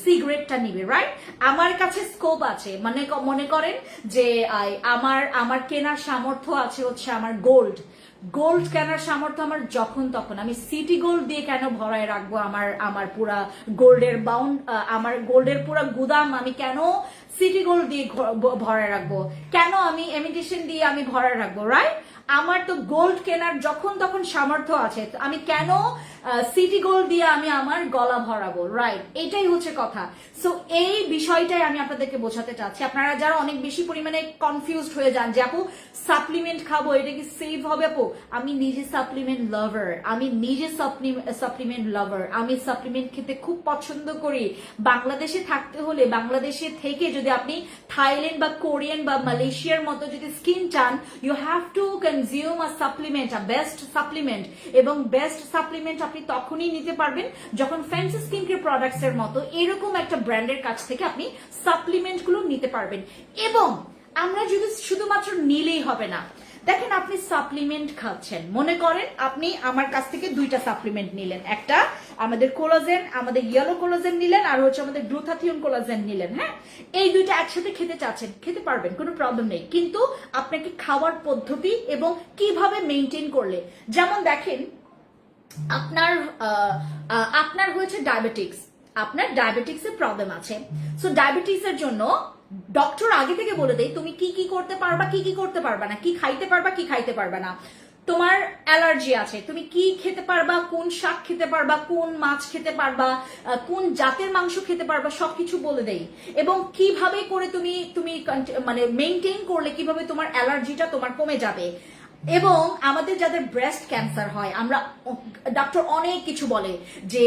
সি গ্রেডটা নিবে, রাইট? আমার কাছে স্কোপ আছে, মানে মনে করেন যে আমার কেনার সামর্থ্য আছে হচ্ছে আমার গোল্ড কেনার সামর্থ্য আমার যখন তখন। আমি সিটি গোল্ড দিয়ে কেন ভরায় রাখবো আমার পুরা গোল্ডের আমার গোল্ডের পুরা গুদাম আমি কেন সিটি গোল্ড দিয়ে ভরায় রাখবো? কেন আমি ইমিটেশন দিয়ে আমি ভরায় রাখবো, রাইট? আমার তো গোল্ড কেনার যখন তখন সামর্থ্য আছে, আমি কেন সিটি গোল্ড দিয়ে আমি আমার গলা ভরাবো, রাইট? এটাই হচ্ছে কথা। সো এই বিষয়টাই আমি আপনাদেরকে বোঝাতে চাচ্ছি। আপনারা যারা অনেক বেশি পরিমাণে কনফিউজড হয়ে যান যে আপু সাপ্লিমেন্ট খাবো, এটা কি সেফ হবে? আপু আমি নিজে সাপ্লিমেন্ট লাভার, আমি সাপ্লিমেন্ট খেতে খুব পছন্দ করি। বাংলাদেশে থাকতে হলে, বাংলাদেশে থেকে যদি আপনি থাইল্যান্ড বা কোরিয়ান বা মালয়েশিয়ার মতো যদি স্কিন চান, you have to consume a supplement, a best supplement. এবং বেস্ট সাপ্লিমেন্ট আপনি তখনই নিতে পারবেন যখন ফ্যান্সি স্কিন কেয়ার প্রোডাক্টস এর মতো এরকম একটা ব্র্যান্ডের কাছ থেকে আপনি সাপ্লিমেন্ট গুলো নিতে পারবেন। এবং আমরা যদি শুধুমাত্র নিলেই হবে না, দেখেন আপনি সাপ্লিমেন্ট খাচ্ছেন, মনে করেন আপনি আমার কাছ থেকে দুইটা সাপ্লিমেন্ট নিলেন, একটা আমাদের কোলাজেন, আমাদের ইয়েলো কোলাজেন নিলেন, আর হচ্ছে আমাদের গ্লুথাথিয়ন কোলাজেন নিলেন। হ্যাঁ, এই দুইটা একসাথে খেতে চাচ্ছেন, খেতে পারবেন, কোনো প্রবলেম নেই, কিন্তু আপনাকে খাওয়ার পদ্ধতি এবং কিভাবে মেনটেন করলে, যেমন দেখেন আপনার হয়েছে ডায়াবেটিক্স, আপনার ডায়াবেটিক্সের প্রবলেম আছে। সো ডায়াবেটিক্সের জন্য ডক্টর আগে থেকে বলে দেয় তুমি কি কি করতে পারবা, কি কি করতে পারবা না, কি খাইতে পারবা, কি খাইতে পারবা না। তোমার অ্যালার্জি আছে, তুমি কি খেতে পারবা, কোন শাক খেতে পারবা, কোন মাছ খেতে পারবা, কোন জাতের মাংস খেতে পারবা, সবকিছু বলে দেই। এবং কিভাবে করে তুমি মানে মেনটেন করলে কিভাবে তোমার অ্যালার্জিটা তোমার কমে যাবে। এবং আমাদের যাদের ব্রেস্ট ক্যান্সার হয়, আমরা ডক্টর অনেক কিছু বলে যে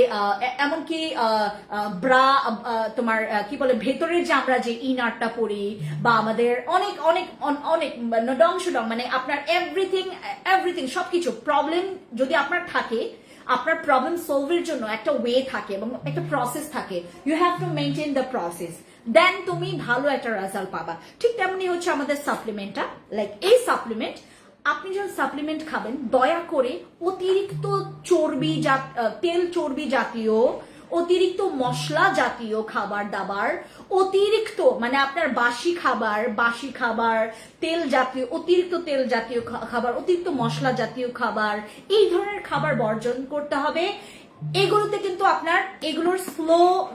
এমনকি ব্রা তোমার কি বলে ভেতরের যে আমরা যে ইনারটা পরি, বা আমাদের অনেক অনেক অনেক ডং মানে আপনার এভরিথিং সবকিছু প্রবলেম যদি আপনার থাকে, আপনার প্রবলেম সলভের জন্য একটা ওয়ে থাকে এবং একটা প্রসেস থাকে। You have to maintain the process, then তুমি ভালো একটা রেজাল্ট পাবা। ঠিক তেমনি হচ্ছে আমাদের সাপ্লিমেন্টটা, লাইক এই সাপ্লিমেন্ট আপনি যখন সাপ্লিমেন্ট খাবেন দয়া করে অতিরিক্ত তেল চর্বি জাতীয়, অতিরিক্ত মশলা জাতীয় খাবার দাবার, অতিরিক্ত মানে আপনার বাসি খাবার, অতিরিক্ত তেল জাতীয় খাবার, অতিরিক্ত মশলা জাতীয় খাবার, এই ধরনের খাবার বর্জন করতে হবে। এগুলোতে কিন্তু আপনার এগুলোর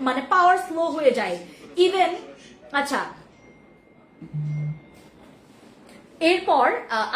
মানে পাওয়ার স্লো হয়ে যায় ইভেন। আচ্ছা, এরপর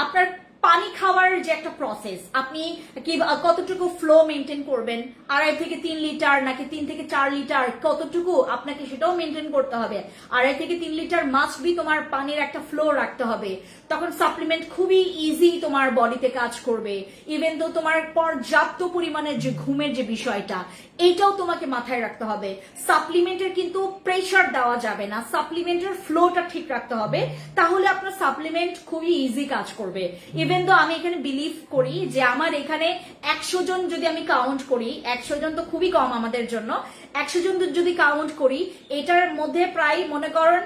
আপনার পানি খাওয়ার যে একটা প্রসেস, আপনি কি কতটুকু ফ্লো মেনটেন করবেন, 2.5 থেকে 3 লিটার নাকি 3 থেকে 4 লিটার, কতটুকু আপনাকে সেটাও মেনটেন করতে হবে। 2.5 থেকে 3 লিটার মাস্ট বি তোমার পানির একটা ফ্লো রাখতে হবে। তখন সাপ্লিমেন্ট খুবই ইজি তোমার বডিতে কাজ করবে। ইভেন তো তোমার পর্যাপ্ত পরিমাণে যে ঘুমের যে বিষয়টা, এইটাও তোমাকে মাথায় রাখতে হবে। সাপ্লিমেন্টের কিন্তু প্রেশার দেওয়া যাবে না, সাপ্লিমেন্টের ফ্লোটা ঠিক রাখতে হবে, তাহলে আপনার সাপ্লিমেন্ট খুবই ইজি কাজ করবে। ইভেন তো আমি এখানে বিলিভ করি যে আমার এখানে 100 জন যদি আমি কাউন্ট করি, 100 জন তো খুবই কম আমাদের জন্য, 100 জন যদি কাউন্ট করি, এটার মধ্যে প্রায় মনে করেন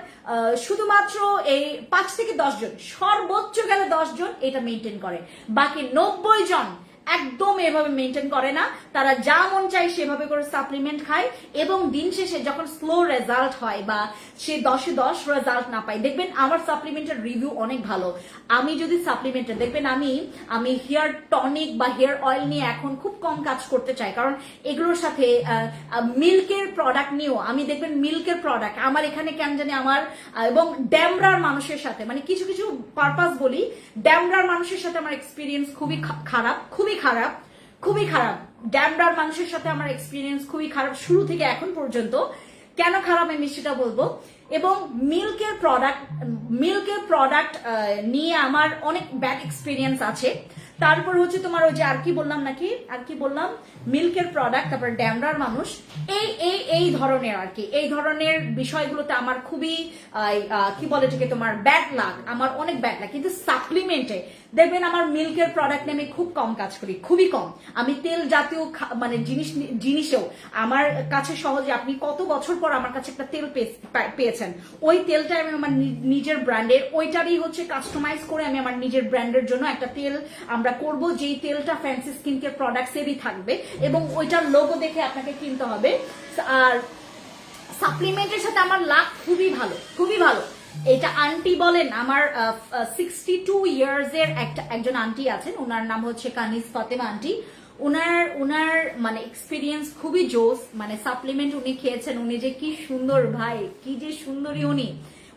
শুধুমাত্র এই 5 থেকে 10 জন, সর্বোচ্চ গেলে 10 জন এটা মেনটেন করে। বাকি 90 জন একদম এভাবে মেনটেন করে না, তারা যা মন চায় সেভাবে করে সাপ্লিমেন্ট খায়, এবং দিন শেষে যখন স্লো রেজাল্ট হয় বা সে 10-এ 10 রেজাল্ট না পায়, দেখবেন আমার সাপ্লিমেন্টের রিভিউ অনেক ভালো। আমি যদি সাপ্লিমেন্টে দেখবেন, আমি হেয়ার টনিক বা হেয়ার অয়েল নিয়ে এখন খুব কম কাজ করতে চাই, কারণ এগুলোর সাথে মিল্কের প্রোডাক্ট নিয়েও আমি দেখবেন মিল্কের প্রোডাক্ট আমার এখানে কেন জানি আমার এবং ড্যামরার মানুষের সাথে, মানে কিছু কিছু পারপাস বলি, ড্যামরার মানুষের সাথে আমার এক্সপিরিয়েন্স খুবই খারাপ, খুবই খারাপ। ড্যামরার মানুষের সাথে আমার এক্সপিরিয়েন্স খুবই খারাপ শুরু থেকে এখন পর্যন্ত। কেন খারাপ আমি সেটা বলবো। এবং মিল্কের প্রোডাক্ট নিয়ে আমার অনেক ব্যাড এক্সপিরিয়েন্স আছে। তারপর হচ্ছে তোমার ওই যে আর কি বললাম মিল্কের প্রোডাক্ট, তারপর ড্যামরার মানুষ, এই ধরনের আর কি, এই ধরনের বিষয়গুলোতে আমার খুবই কি বলে এটাকে তোমার ব্যাড লাগ, আমার অনেক ব্যাড লাগ। কিন্তু সাপ্লিমেন্টে দেখবেন আমার মিল্কের প্রোডাক্ট নিয়ে আমি খুব কম কাজ করি, খুবই কম। আমি তেল জাতীয় মানে জিনিসেও আমার কাছে সহজে, আপনি কত বছর পর আমার কাছে একটা তেল পেয়েছেন, ওই তেলটা আমি আমার নিজের ব্র্যান্ডের, ওইটারই হচ্ছে কাস্টমাইজ করে আমি আমার নিজের ব্র্যান্ডের জন্য একটা তেল আমরা করব, যেই তেলটা ফ্যান্সি স্কিন কেয়ার প্রোডাক্টসেরই থাকবে, এবং ওইটার লোগো দেখে আপনাকে কিনতে হবে। আর সাপ্লিমেন্টের সাথে আমার লাভ খুবই ভালো। এটা আন্টি বলেন, আমার 62 ইয়ার্স এর একজন আন্টি আছেন, ওনার নাম হচ্ছে কানিজ ফাতেমা আন্টি। উনার মানে এক্সপিরিয়েন্স খুবই জোস, মানে সাপ্লিমেন্ট উনি খেয়েছেন, উনি যে কি সুন্দর, ভাই কি যে সুন্দরী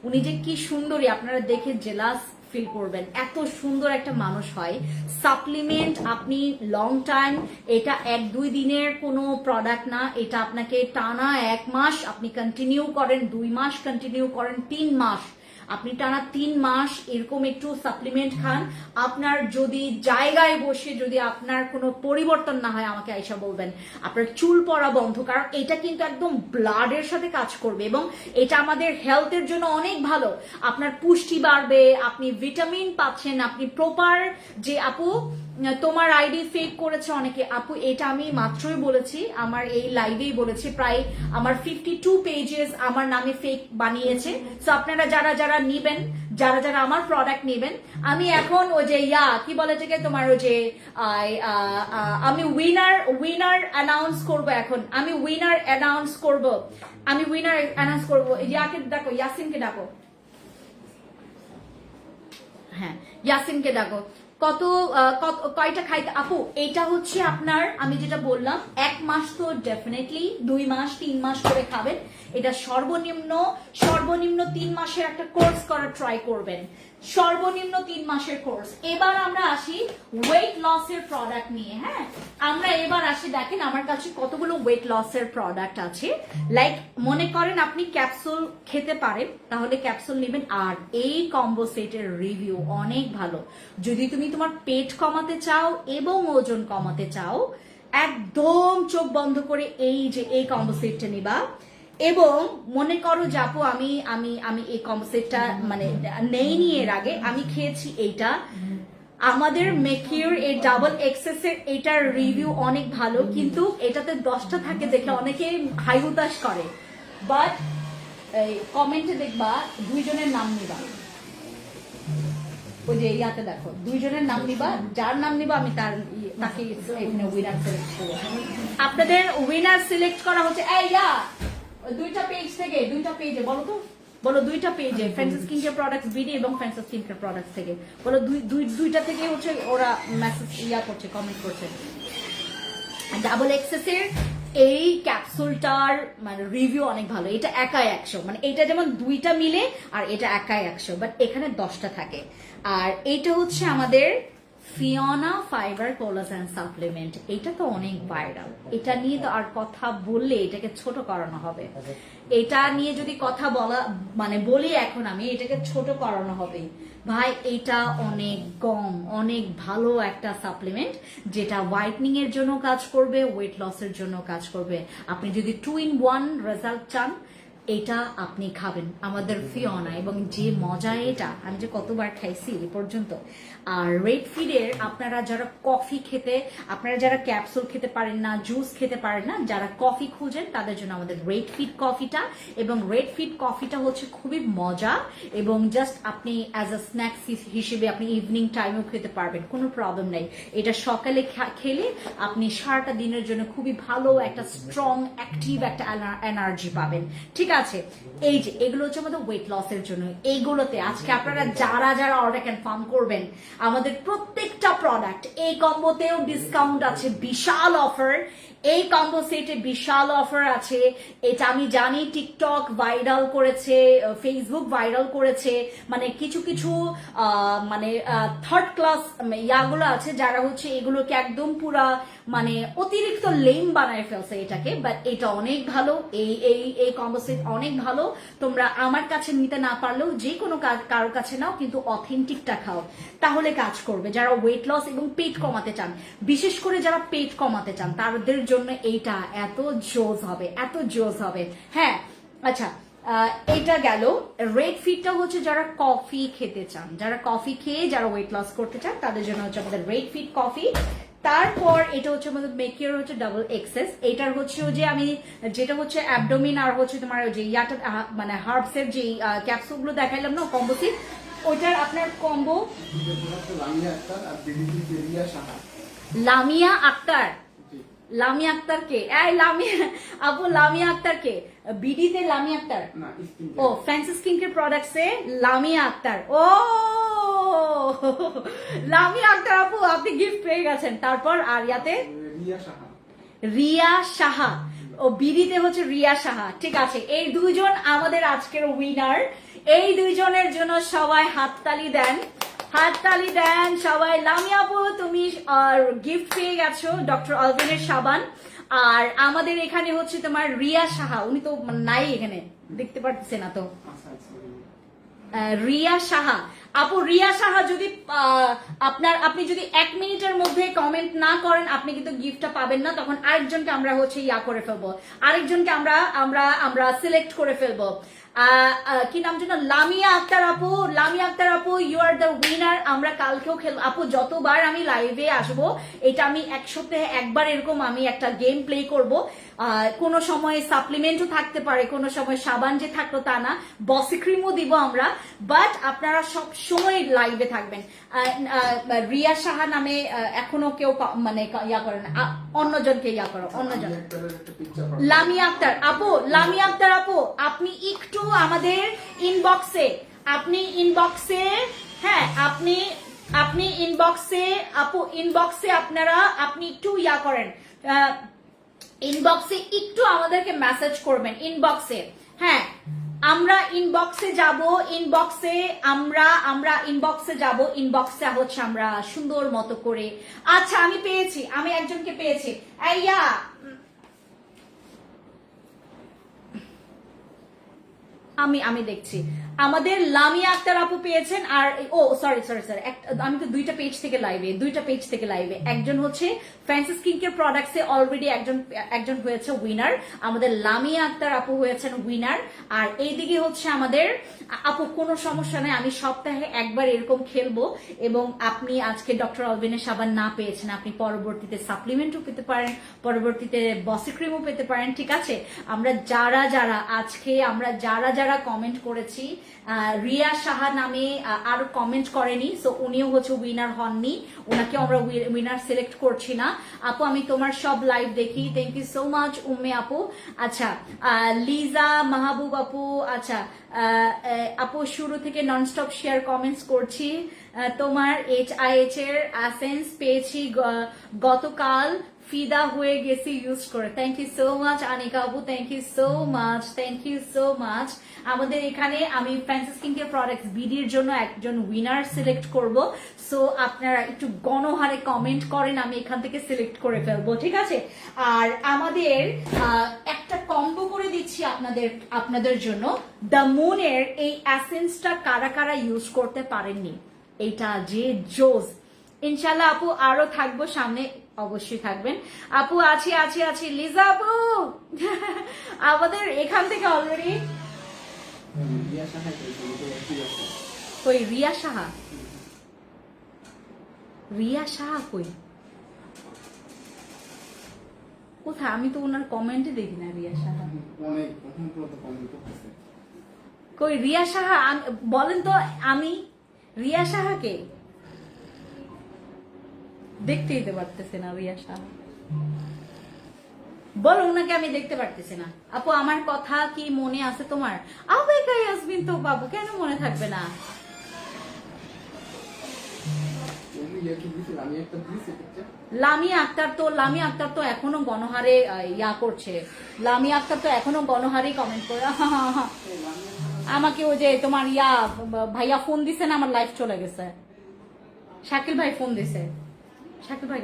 উনি যে কি সুন্দরী, আপনারা দেখে জেলাস ফিল করবেন, এত সুন্দর একটা মানুষ হয়। সাপ্লিমেন্ট আপনি লং টাইম, এটা 1-2 দিনের কোনো প্রোডাক্ট না, এটা আপনাকে টানা 1 মাস আপনি কন্টিনিউ করেন, 2 মাস কন্টিনিউ করেন, 3 মাস আপনি টানা 3 মাস এরকম একটু সাপ্লিমেন্ট খান, আপনার যদি জায়গায় বসে যদি আপনার কোনো পরিবর্তন না হয়, আমাকে আইসা বলবেন। আপনার চুল পড়া বন্ধ, কারণ এটা কিন্তু একদম ব্লাডের সাথে কাজ করবে, এবং এটা আমাদের হেলথের জন্য অনেক ভালো। আপনার পুষ্টি বাড়বে, আপনি ভিটামিন পাচ্ছেন, আপনি প্রপার যে আপু তোমার আইডি ফেক করেছে অনেকে, আপু এটা আমি মাত্রই বলেছি, আমার এই লাইভেই বলেছি, প্রায় আমার 52 পেজেস আমার নামে ফেক বানিয়েছে। সো আপনারা যারা নিবেন, যারা আমার প্রোডাক্ট নেবেন, আমি এখন ওই যে কি বলে এটাকে তোমার ওই যে আমি উইনার অ্যানাউন্স করব, এখন আমি উইনার অ্যানাউন্স করব। ইয়াকে ডাকো, ইয়াসিনকে ডাকো, হ্যাঁ ইয়াসিনকে ডাকো। কয়টা খাইতে আপু? এটা হচ্ছে আপনার, আমি যেটা বললাম 1 মাস তো ডেফিনেটলি, 2 মাস 3 মাস করে খাবেন। এটা সর্বনিম্ন 3 মাসের একটা কোর্স করার ট্রাই করবেন, সর্বনিম্ন 3 মাসের কোর্স। এবার আমরা আসি ওয়েট লসের প্রোডাক্ট নিয়ে। হ্যাঁ, আমরা এবার আসি, দেখেন আমার কাছে কতগুলো ওয়েট লসের প্রোডাক্ট আছে। লাইক মনে করেন আপনি ক্যাপসুল খেতে পারেন, তাহলে ক্যাপসুল নেবেন। আর এই কম্বো সেটের রিভিউ অনেক ভালো। যদি তুমি তোমার পেট কমাতে চাও এবং ওজন কমাতে চাও, একদম চোখ বন্ধ করে এই কম্বো সেটটা নিবা। এবং মনে করো যে আপু আমি এই কম্বো সেটটা মানে নেইনি, এর আগে আমি খেয়েছি এইটা, আমাদের মেকিউর এই ডাবল এক্সেস এর এটার রিভিউ অনেক ভালো, কিন্তু এটাতে 10টা থাকে দেখলে অনেকে হাই হুতাশ করে। বাট এই কমেন্টে দেখবা 2 জনের নাম নিবা, ওই যে ইয়াতে দেখো 2 জনের নাম নিবা, যার নাম নিবা আমি তাকে এখানে উইনার সিলেক্ট করবো। আপনাদের উইনার সিলেক্ট করা হচ্ছে দুইটা পেজ থেকে, 2টা পেজে বলো 2টা পেজে, fancy skin care products BD এবং ফ্যান্সি স্কিন কেয়ার প্রোডাক্টস থেকে বলো, দুইটা থেকে হচ্ছে ওরা মেসেজ করছে, কমেন্ট করছে। ডাবল এক্সেস এর এই ক্যাপসুলটার মানে রিভিউ অনেক ভালো। এটা একাই 100, মানে এটা যেমন 2টা মিলে, আর এটা একাই 100, বাট এখানে 10টা থাকে। আর এটা হচ্ছে আমাদের ফিওনা ফাইবার কোলাজেন সাপ্লিমেন্ট, এটা তো অনেক ভাইরাল। এটা নিয়ে তো আর কথা বললে এটাকে ছোট করানো হবে। এটা নিয়ে যদি কথা বলা মানে বলি এখন আমি, এটাকে ছোট করানো হবে। ভাই এটা অনেক কম, অনেক ভালো একটা সাপ্লিমেন্ট, যেটা হোয়াইটনিং এর জন্য কাজ করবে, ওয়েট লসের জন্য কাজ করবে। আপনি যদি 2-in-1 রেজাল্ট চান, এটা আপনি খাবেন আমাদের ফিওনা। এবং যে মজা এটা, আমি যে কতবার খাইছি এ পর্যন্ত। আর রেড ফিডের আপনারা যারা কফি খেতে, আপনারা যারা ক্যাপসুল খেতে পারেন না, জুস খেতে পারেন না, যারা কফি খুঁজেন তাদের জন্য আমাদের রেড ফিড কফিটা। এবং রেড ফিড কফিটা হচ্ছে খুবই মজা, এবং জাস্ট আপনি অ্যাজ আ স্ন্যাক্স হিসেবে আপনি ইভিনিং টাইমেও খেতে পারবেন, কোনো প্রবলেম নেই। এটা সকালে খেলে আপনি সারাটা দিনের জন্য খুবই ভালো একটা স্ট্রং অ্যাক্টিভ একটা এনার্জি পাবেন, ঠিক আছে। এই যে এগুলো হচ্ছে আমাদের ওয়েট লসের জন্য। এইগুলোতে আজকে আপনারা যারা যারা অর্ডার কনফার্ম করবেন, আমাদের প্রত্যেকটা প্রোডাক্ট এই কম্বোতেও ডিসকাউন্ট আছে, বিশাল অফার। এই কম্বো সেটে বিশাল অফার আছে। এটা আমি জানি টিকটক ভাইরাল করেছে, ফেসবুক ভাইরাল করেছে, মানে কিছু কিছু মানে থার্ড ক্লাস ইয়াগুলো আছে যারা হচ্ছে এগুলোকে একদম পুরা মানে অতিরিক্ত লেম বানায় ফেলছে এটাকে। বাট এটা অনেক ভালো, এই এই এই কম্বো সেট অনেক ভালো। তোমরা আমার কাছে নিতে না পারলেও যে কোনো কারোর কাছে নাও, কিন্তু অথেন্টিকটা খাও, তাহলে কাজ করবে। যারা ওয়েট লস এবং পেট কমাতে চান, বিশেষ করে যারা পেট কমাতে চান, তাদের জন্য এইটা এত জোস হবে, এত জোস হবে। হ্যাঁ আচ্ছা, এটা গেল। রেড ফিডটা হচ্ছে যারা কফি খেতে চান, যারা কফি খেয়ে যারা ওয়েট লস করতে চান, তাদের জন্য হচ্ছে আমাদের রেড ফিড কফি। তারপর এটা হচ্ছে আমাদের মেকিওর হচ্ছে ডাবল এক্সেস। এটার হচ্ছে যে আমি যেটা হচ্ছে অ্যাবডোমিন আর হচ্ছে তোমার যে ইয়াটা মানে হার্বসের যে ক্যাপসুল গুলো দেখাইলাম না কম্বোসি, ওইটার আপনার কম্বো। লামিয়া আক্তার, লামিয়া আক্তার কে? এই লামিয়া আপু, লামিয়া আক্তার কে? বিডিতে লামিয়া আক্তার, ও ফ্যান্সি স্কিন কেয়ার প্রোডাক্টস এ লামিয়া আক্তার। ও লামিয়া আক্তার আপু, আপনি গিফট পেয়ে গেছেন। তারপর আর ইয়াতে রিয়া সাহা, ও বিডিতে হচ্ছে রিয়া সাহা, ঠিক আছে। এই দুইজন আমাদের আজকের উইনার। এই দুইজনের জন্য সবাই হাততালি দেন, হাততালি দেন সবাই। লামিয়া আপু তুমি গিফট পেয়ে গেছো ডক্টর আলভিনের সাবান। আর আমাদের এখানে হচ্ছে তোমার রিয়া সাহা, উনি তো নাই এখানে, দেখতে পারতেছে না তো। রিয়া সাহা আপু, রিয়া সাহা যদি আপনি যদি 1 মিনিটের মধ্যে কমেন্ট না করেন, আপনি কিন্তু গিফটটা পাবেন না। তখন আরেকজনকে আমরা হচ্ছে ইয়া করে ফেলবো, আরেকজনকে আমরা আমরা আমরা সিলেক্ট করে ফেলবো। কি নাম যেন? লামিয়া আক্তার আপু, লামিয়া আক্তার আপু, ইউ আর দ্য উইনার। আমরা কালকেও খেলবো আপু, যতবার আমি লাইভে আসবো, এটা আমি 1 সপ্তাহে একবার এরকম আমি একটা গেম প্লে করব। কোনো সময় সাপ্লিমেন্টও থাকতে পারে, কোনো সময় সাবান যে থাকলো তা না, বসি ক্রিমও দিব আমরা। বাট আপনারা সব সময় লাইভে থাকবেন। রিয়া সাহা নামে এখনো কেউ মানে ইয়া করে না, অন্যজনকে ইয়া করো, অন্যজন। লামিয়া আক্তার আপু, লামিয়া আক্তার আপু, আপনি একটু আমাদের ইনবক্সে, আপনি ইনবক্সে, হ্যাঁ আপনি ইনবক্সে আপু, ইনবক্সে আপনারা আপনি একটু ইয়া করেন, ইনবক্সে একটু আমাদেরকে মেসেজ করবেন ইনবক্সে। হ্যাঁ আমরা ইনবক্সে যাব, ইনবক্সে আমরা ইনবক্সে যাব, ইনবক্সে হচ্ছে আমরা সুন্দর মতো করে। আচ্ছা আমি পেয়েছি, আমি একজনকে পেয়েছি। আইয়া আমি দেখছি আমাদের লামিয়া আক্তার আপু পেয়েছেন। আর ও সরি সরি সরি, আমি তো দুইটা পেজ থেকে লাইভে একজন হচ্ছে ফ্যান্সি স্কিন কেয়ার প্রোডাক্টস এ অলরেডি একজন হয়েছে উইনার, আমাদের লামিয়া আক্তার আপু হয়েছেন উইনার। আর এইদিকে হচ্ছে আমাদের আপু, কোনো সমস্যা নেই, আমি সপ্তাহে একবার এরকম খেলবো। এবং আপনি আজকে ডক্টর অলভিনের সাবান না পেয়েছেন, আপনি পরবর্তীতে সাপ্লিমেন্টও পেতে পারেন, পরবর্তীতে বসি ক্রিমও পেতে পারেন, ঠিক আছে। আমরা যারা আজকে আমরা যারা কমেন্ট করেছি, রিয়া সাহা নামে আরো কমেন্ট করেনি, সো উনিও হচ্ছে উইনার হননি, ওনাকে আমরা উইনার সিলেক্ট করছি না। আপু আমি তোমার সব লাইভ দেখি, thank you so much Umme আপু। আচ্ছা লিজা মাহবুব আপু, আচ্ছা আপু শুরু থেকে ননস্টপ শেয়ার কমেন্টস করছি। তোমার HIH এর অ্যাসেন্স পেয়েছি গতকাল ফিদা হয়ে গেছি ইউজ করে। Thank you so much Anika আপু, thank you so much, thank you so much. আমাদের এখানে আমি ফ্যান্সি স্কিন কেয়ার প্রোডাক্টস বিডির জন্য একজন উইনার সিলেক্ট করব, সো আপনারা একটু গণহারে কমেন্ট করেন, আমি এখান থেকে সিলেক্ট করে ফেলবো, ঠিক আছে? আর আমাদের একটা কম্বো করে দিচ্ছি আপনাদের জন্য। দ্য মুনের এই অ্যাসেন্সটা কারা কারা ইউজ করতে পারেননি, এইটা যে জোস। ইনশাল্লাহ আপু আরো থাকবো সামনে, অবশ্যই থাকবেন আপু। আছি লিজা আপু আমাদের এখান থেকে অলরেডি কই রিয়া সাহা, রিয়া সাহা কই, কোথায়? আমি তো ওনার কমেন্টে দেখি না রিয়া সাহা। কই রিয়া সাহা বলেন তো, আমি রিয়া সাহাকে দেখতে দিতে পারতেছি না। রিয়া সাহা বলো, ওনাকে আমি দেখতে পারতেছি না। আপু আমার কথা কি মনে আছে তোমার? আবেগাই আসবিন তো বাবু, কেন মনে থাকবে না? লামিয়া আক্তার তো এখনো গণহারে ইয়া করছে। লামিয়া আক্তার তো এখনো গণহারে কমেন্ট করে। আমাকে ওই যে তোমার ভাইয়া ফোন দিছে না, আমার লাইফ চলে গেছে। শাকিল ভাই ফোন দিছে, শাকিল ভাই।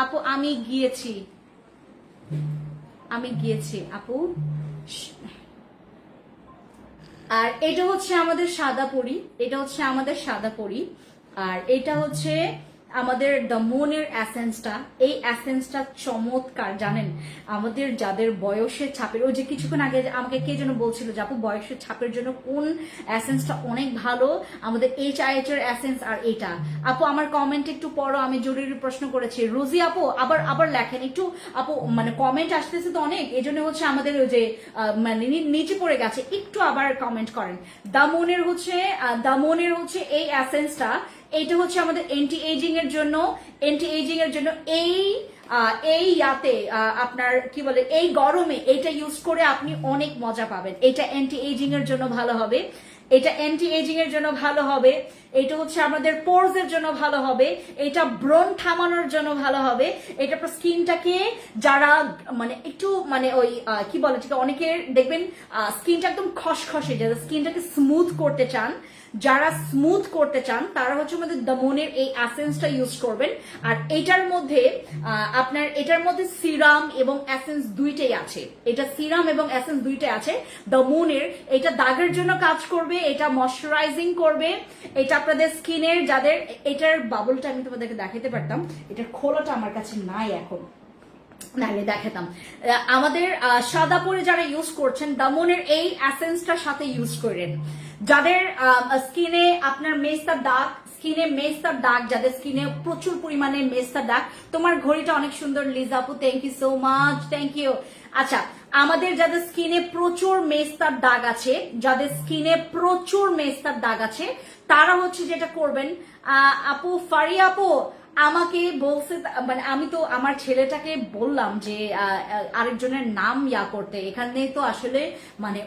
আপু আমি গিয়েছি আপু। আর এটা হচ্ছে আমাদের সাদা পরি, আর এটা হচ্ছে আমাদের দ্য মুনের অ্যাসেন্সটা। এই অ্যাসেন্সটা চমৎকার, জানেন আমাদের যাদের বয়সের ছাপের, ওই যে কিছুক্ষণ আগে আমাকে কে যেন বলছিল যে আপু বয়সের ছাপের জন্য কোন অ্যাসেন্সটা অনেক ভালো, আমাদের HIH এর অ্যাসেন্স আর এটা। আপু আমার কমেন্ট একটু পড়ো, আমি জরুরি প্রশ্ন করেছি। রোজি আপু আবার লেখেন একটু আপু, মানে কমেন্ট আসতেছে তো অনেক, এই জন্য হচ্ছে আমাদের ওই যে মানে নিচে পড়ে গেছে, একটু আবার কমেন্ট করেন। দ্য মুনের হচ্ছে এই অ্যাসেন্সটা, এইটা হচ্ছে আমাদের এন্টি এজিং এর জন্য এই ইয়াতে আপনার কি বলে, এই গরমে এইটা ইউজ করে আপনি অনেক মজা পাবেন। এটা অ্যান্টি এজিং এর জন্য ভালো হবে, এটা হচ্ছে আমাদের পোরস এর জন্য ভালো হবে, এটা ব্রণ থামানোর জন্য ভালো হবে, এটা স্কিনটাকে যারা মানে একটু মানে ওই কি বলে, ঠিক অনেকের দেখবেন স্কিনটা একদম খসখসে, যারা স্কিনটাকে স্মুথ করতে চান তারা হচ্ছে আমাদের দ্য মুনের এই অ্যাসেন্সটা ইউজ করবেন। আর এটার মধ্যে সিরাম এবং অ্যাসেন্স দুইটাই আছে, দ্য মুনের। এটা দাগের জন্য কাজ করবে, এটা ময়শ্চারাইজিং করবে, এটা আপনাদের স্কিনের যাদের, এটার বাবলটা আমি তোমাদেরকে দেখাতে পারতাম, এটার খোলাটা আমার কাছে নাই এখন, নাহলে দেখাতাম। আমাদের সাদা পরে যারা ইউজ করছেন দ্য মুনের এই অ্যাসেন্সটার সাথে ইউজ করেন। যাদের স্কিনে আপনার মেস্তার দাগ, যাদের স্কিনে প্রচুর পরিমাণে মেস্তার দাগ, তোমার ঘড়িটা অনেক সুন্দর লিজা আপু, thank you so much, thank you. আচ্ছা, আমাদের যাদের স্কিনে প্রচুর মেস্তার দাগ আছে তারা হচ্ছে যেটা করবেন, আপু ফারিয়া আপু আমাকে বলছে, মানে আমি তো আমার ছেলেটাকে বললাম যে আরেকজনের নাম করতে, এখানে তো আসলে মানে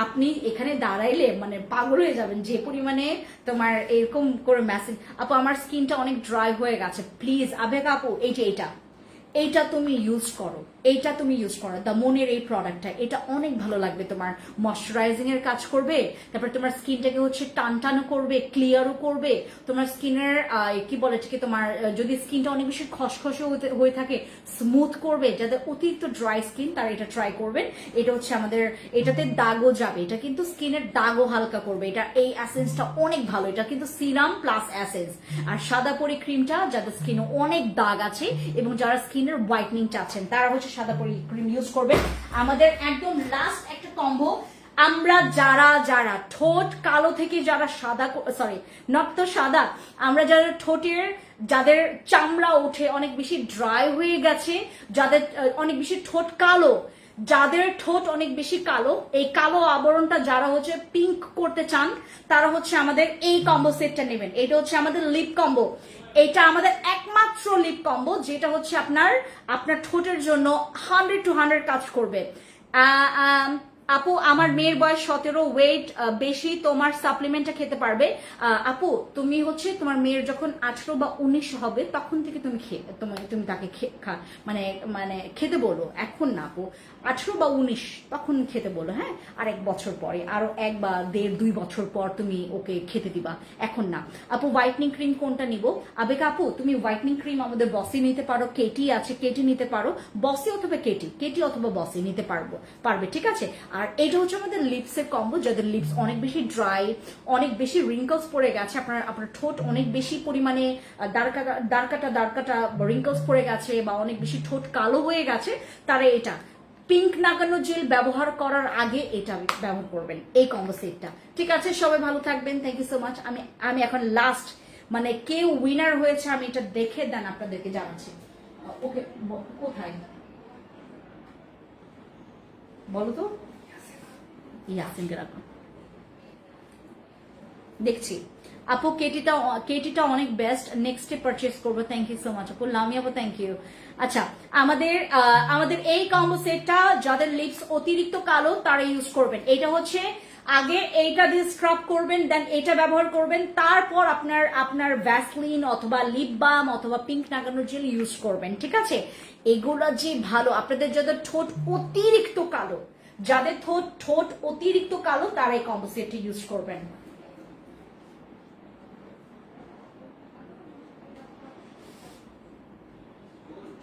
আপনি এখানে দাঁড়াইলে মানে পাগল হয়ে যাবেন যে পরিমাণে তোমার এরকম করে মেসেজ। আপু আমার স্কিনটা অনেক ড্রাই হয়ে গেছে, প্লিজ আবেগ আপু এইটা তুমি ইউজ করো, দ্য মুনের এই প্রোডাক্টটা, এটা অনেক ভালো লাগবে, তোমার ময়শ্চারাইজিং এর কাজ করবে, তারপর তোমার স্কিনটাকে হচ্ছে টানটানো করবে, ক্লিয়ারও করবে, তোমার স্কিনের কি বলে ঠিক, তোমার যদি স্কিনটা অনেক বেশি খসখসে হয়ে থাকে স্মুথ করবে। যাদের অতিরিক্ত ড্রাই স্কিন তারা এটা ট্রাই করবেন। এটা হচ্ছে আমাদের, এটাতে দাগও যাবে, এটা কিন্তু স্কিনের দাগও হালকা করবে, এই অ্যাসেন্সটা অনেক ভালো, এটা কিন্তু সিরাম প্লাস অ্যাসেন্স। আর সাদা পরি ক্রিমটা যাদের স্কিনে অনেক দাগ আছে এবং যারা স্কিনের হোয়াইটনিং চাচ্ছেন তারা হচ্ছে সাদা পরি ক্রিম ইউজ করবেন। আমাদের একদম লাস্ট একটা কম্বো, আমরা যারা ঠোঁট কালো থেকে যারা আমরা যারা ঠোঁটের যাদের চামড়া ওঠে অনেক বেশি ড্রাই হয়ে গেছে, যাদের অনেক বেশি ঠোঁট কালো, এই কালো আবরণটা যারা হচ্ছে পিঙ্ক করতে চান তারা হচ্ছে আমাদের এই কম্বো সেটটা নেবেন। এটা হচ্ছে আমাদের লিপ কম্বো, এটা আমাদের একমাত্র লিপ কম্বো যেটা হচ্ছে আপনার ঠোঁটের জন্য 100 to 100 কাজ করবে। আপু আমার মেয়ের বয়স 17, ওয়েট বেশি, তোমার সাপ্লিমেন্টটা খেতে পারবে? আপু তুমি হচ্ছে তোমার মেয়ের যখন 18 বা 19 হবে তখন থেকে তুমি তুমি তাকে মানে মানে খেতে বলো, এখন না আপু। 18 বা 19 তখন খেতে বলো, হ্যাঁ। আর 1 বছর পরে, আরো 1 বা 1.5-2 বছর পর তুমি ওকে খেতে দিবা, এখন না। আপু হোয়াইটনিং ক্রিম কোনটা নিব? আবেগ আপু তুমি হোয়াইটনিং ক্রিম আমাদের বসি নিতে পারো, কেটি আছে, কেটি নিতে পারো, বসি অথবা কেটি অথবা বসি নিতে পারবে, ঠিক আছে। আর এটা হচ্ছে আমাদের লিপসের কম্বো, যাদের লিপস অনেক বেশি ড্রাই, অনেক বেশি রিঙ্কলস পড়ে গেছে, আপনার ঠোঁট অনেক বেশি পরিমাণে দাঁড়কাটা রিঙ্কলস পড়ে গেছে, বা অনেক বেশি ঠোঁট কালো হয়ে গেছে, তারা এটা পিঙ্ক নাগানো জেল ব্যবহার করার আগে এটা ব্যবহার করবেন, এই কম্বো সেটটা, ঠিক আছে। সবাই ভালো থাকবেন, থ্যাংক ইউ সো মাচ। আমি এখন লাস্ট মানে কে উইনার হয়েছে আমি এটা দেখে দেন আপনাদেরকে জানাচ্ছি। ওকে কোথায় বলো তো? ইয়াসিনকে রাখো, দেখছি। আপু কেটিটা অনেক বেস্ট, নেক্সটে পারচেজ করবো, থ্যাংক ইউ সো মাচ আপু। লামি আপু থ্যাংক ইউ। আচ্ছা, আমাদের এই কম্বো সেটটা যাদের লিপস অতিরিক্ত কালো তারা ইউজ করবেন। এটা হচ্ছে আগে এইটা দিয়ে স্ক্রাব করবেন, দেন এটা ব্যবহার করবেন, তারপর আপনার ভ্যাসলিন অথবা লিপ বাম অথবা পিঙ্ক নাগানোর জেল ইউজ করবেন, ঠিক আছে। এগুলা যে ভালো, আপনাদের যাদের ঠোঁট অতিরিক্ত কালো, ঠোঁট অতিরিক্ত কালো তারা এই কম্বো সেটটা ইউজ করবেন।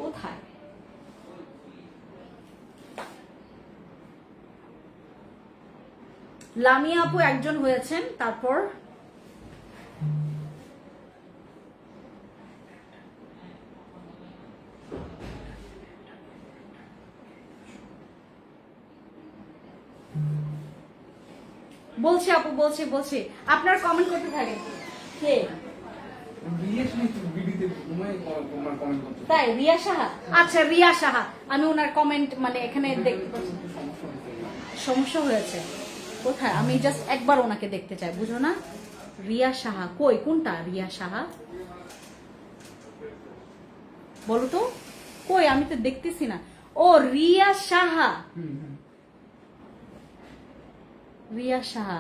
কোথায় লামিয়া আপু একজন হয়েছেন, তারপর বলছি আপু, বলছি আপনার কমেন্ট করতে থাকেন। কে তাই? রিয়া সাহা, আচ্ছা রিয়া সাহা, আমি ওনার কমেন্ট মানে এখানে দেখতে পাচ্ছি। সমস্যা হয়েছে কোথায়? আমি জাস্ট একবার ওনাকে দেখতে চাই, বুঝো না? রিয়া সাহা কই, কোনটা রিয়া সাহা বলো তো, কই? আমি তো দেখতেছি না। ও রিয়া সাহা, রিয়া সাহা,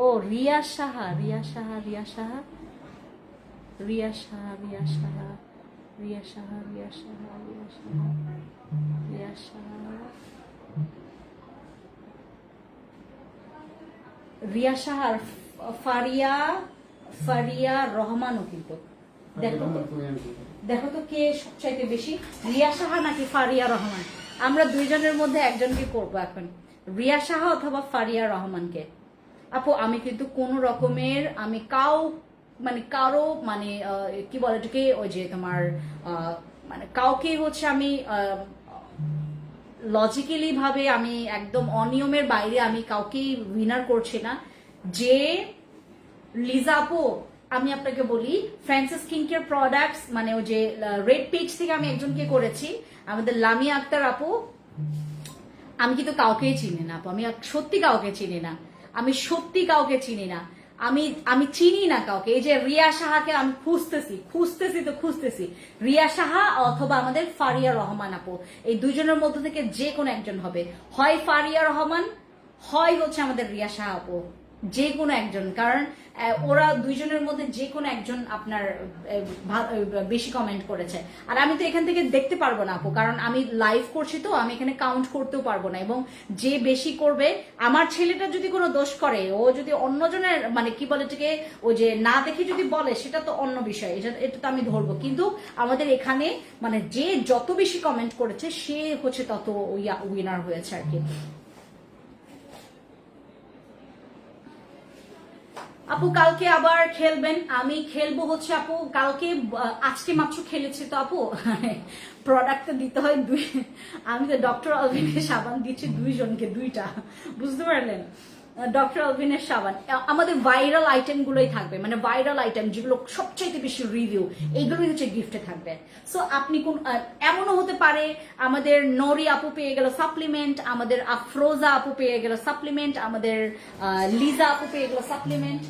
ও রিয়া সাহা, রিয়া সাহা, রিয়া সাহা, রিয়া সাহা, রিয়া সাহা, রিয়া সাহা, রিয়া সাহা, রিয়া সাহা, রিয়া সাহা, রিয়া সাহার ফারিয়া রহমানও কিন্তু দেখো তো কে সবচাইতে বেশি, রিয়া সাহা নাকি ফারিয়া রহমান? আমরা দুইজনের মধ্যে একজনকে করবো এখন, রিয়া সাহা অথবা ফারিয়া রহমানকে। আপু আমি কিন্তু কোন রকমের আমি কারো মানে কি বলে এটাকে, ওই যে তোমার মানে কাউকে হচ্ছে আমি লজিক্যালি ভাবে আমি একদম অনিয়মের বাইরে আমি কাউকেই উইনার করছি না। যে লিজা আপু আমি আপনাকে বলি, ফ্যান্সি স্কিন কেয়ার প্রোডাক্টস মানে ওই যে রেড পেজ থেকে আমি একজনকে করেছি, আমাদের লামিয়া আক্তার আপু। আমি কিন্তু কাউকেই চিনি না আপু, আমি সত্যি কাউকে চিনি না, আমি সত্যি কাউকে চিনি না, আমি চিনি না কাউকে। এই যে রিয়া সাহাকে আমি খুঁজতেছি রিয়া সাহা অথবা আমাদের ফারিয়া রহমান আপু, এই দুজনের মধ্যে থেকে যে কোনো একজন হবে, হয় ফারিয়া রহমান হয় হচ্ছে আমাদের রিয়া সাহা আপু, যে কোনো একজন। কারণ ওরা দুইজনের মধ্যে যে কোনো একজন আপনার বেশি কমেন্ট করেছে। আর আমি তো এখান থেকে দেখতে পারবো না আপু, কারণ আমি লাইভ করছি, তো আমি এখানে কাউন্ট করতেও পারবো না। এবং যে বেশি করবে, আমার ছেলেটা যদি কোনো দোষ করে, ও যদি অন্যজনের মানে কি বলে এটাকে, ও যে না দেখে যদি বলে, সেটা তো অন্য বিষয়, এটা তো আমি ধরবো। কিন্তু আমাদের এখানে মানে যে যত বেশি কমেন্ট করেছে সে হচ্ছে তত উইনার হয়েছে আর কি। আপু কালকে আবার খেলবেন? আমি খেলবো হচ্ছে আপু কালকে, আজকে মাত্র খেলেছি তো আপু, প্রোডাক্ট দিতে হয় আমি তো ডক্টর আলভিনের সাবান দিচ্ছি দুইজনকে, দুইটা, বুঝতে পারলেন? ডক্টর আলভিনের সাবান, আমাদের ভাইরাল আইটেম গুলোই থাকবে, মানে ভাইরাল আইটেম যেগুলো সবচাইতে বেশি রিভিউ, এইগুলোই হচ্ছে গিফটে থাকবে। সো আপনি কোন, এমনও হতে পারে আমাদের নরি আপু পেয়ে গেল সাপ্লিমেন্ট, আমাদের আফরোজা আপু পেয়ে গেল সাপ্লিমেন্ট, আমাদের লিজা আপু পেয়ে গেল সাপ্লিমেন্ট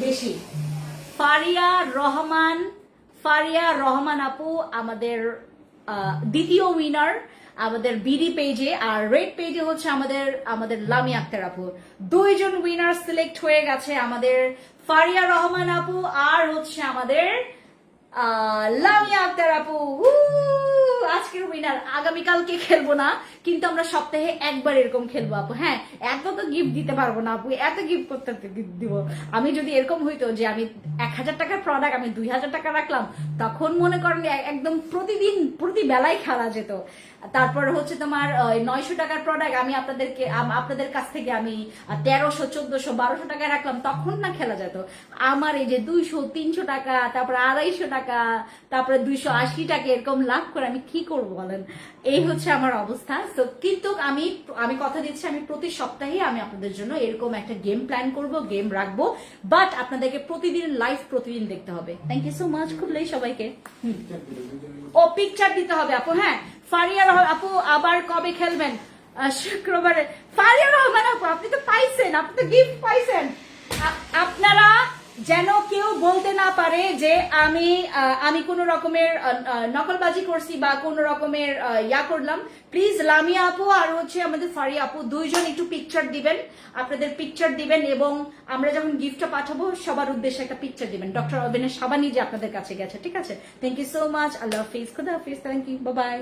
বেশি। ফারিয়া রহমান আপু আমাদের দ্বিতীয় উইনার। আমাদের বিডি পেজে, আর রেড পেজে হচ্ছে আমাদের লামি আক্তার আপু। 2 জন উইনার সিলেক্ট হয়ে গেছে, আমাদের ফারিয়া রহমান আপু আর হচ্ছে আমাদের লামিয়া আক্তার আপু। আজকের উইনার। আগামীকালকে খেলবো না, কিন্তু আমরা সপ্তাহে একবার এরকম খেলবো আপু। হ্যাঁ, এত তো গিফট দিতে পারবো না আপু, এত গিফট করতে গিফট দিব। আমি যদি এরকম হইতো যে আমি 1000 টাকার প্রোডাক্ট আমি 2000 টাকা রাখলাম, তখন মনে করেন একদম প্রতিদিন প্রতি বেলায় খেলা যেত। তারপর হচ্ছে তোমার 900 টাকার প্রোডাক্ট আমি আপনাদের কাছ থেকে আমি 1300, 1400, 1200 টাকায় রাখলাম, তখন না খেলা যেত। আমার এই যে 200, 300 টাকা, তারপর 250 টাকা, তারপরে 280 টাকা এরকম লাভ করে আমি কি করব বলেন? এই হচ্ছে আমার অবস্থা। তো কিন্তু আমি কথা দিচ্ছি, আমি প্রতি সপ্তাহে আমি আপনাদের জন্য এরকম একটা গেম প্ল্যান করব, গেম রাখবো, বাট আপনাদেরকে প্রতিদিন লাইভ প্রতিদিন দেখতে হবে। থ্যাংক ইউ সো মাচ খুবলেই সবাইকে। ও পিকচার দিতে হবে আপু। হ্যাঁ, ফারিয়া আপু আবার কবে খেলবেন? শুক্রবারে। ফারিয়া রহমান আপু, আপনি তো পাইছেন, আপনি তো গিফট পাইছেন। আপনারা যেন কেউ বলতে না পারে যে আমি কোন রকমের নকলবাজি করছি বা কোন রকমের ইয়া করলাম। প্লিজ লামিয়া আপু আর হচ্ছে আমাদের ফারিয়া আপু 2 জন একটু পিকচার দিবেন, আপনাদের পিকচার দিবেন, এবং আমরা যখন গিফটটা পাঠাবো সবার উদ্দেশ্যে একটা পিকচার দিবেন। ডক্টর অবেনের সাবানি যে আপনাদের কাছে গেছে, ঠিক আছে? Thank you so much. আল্লাহ হাফিজ, খুদা হাফিজ, থ্যাংক ইউ, বাই বাই।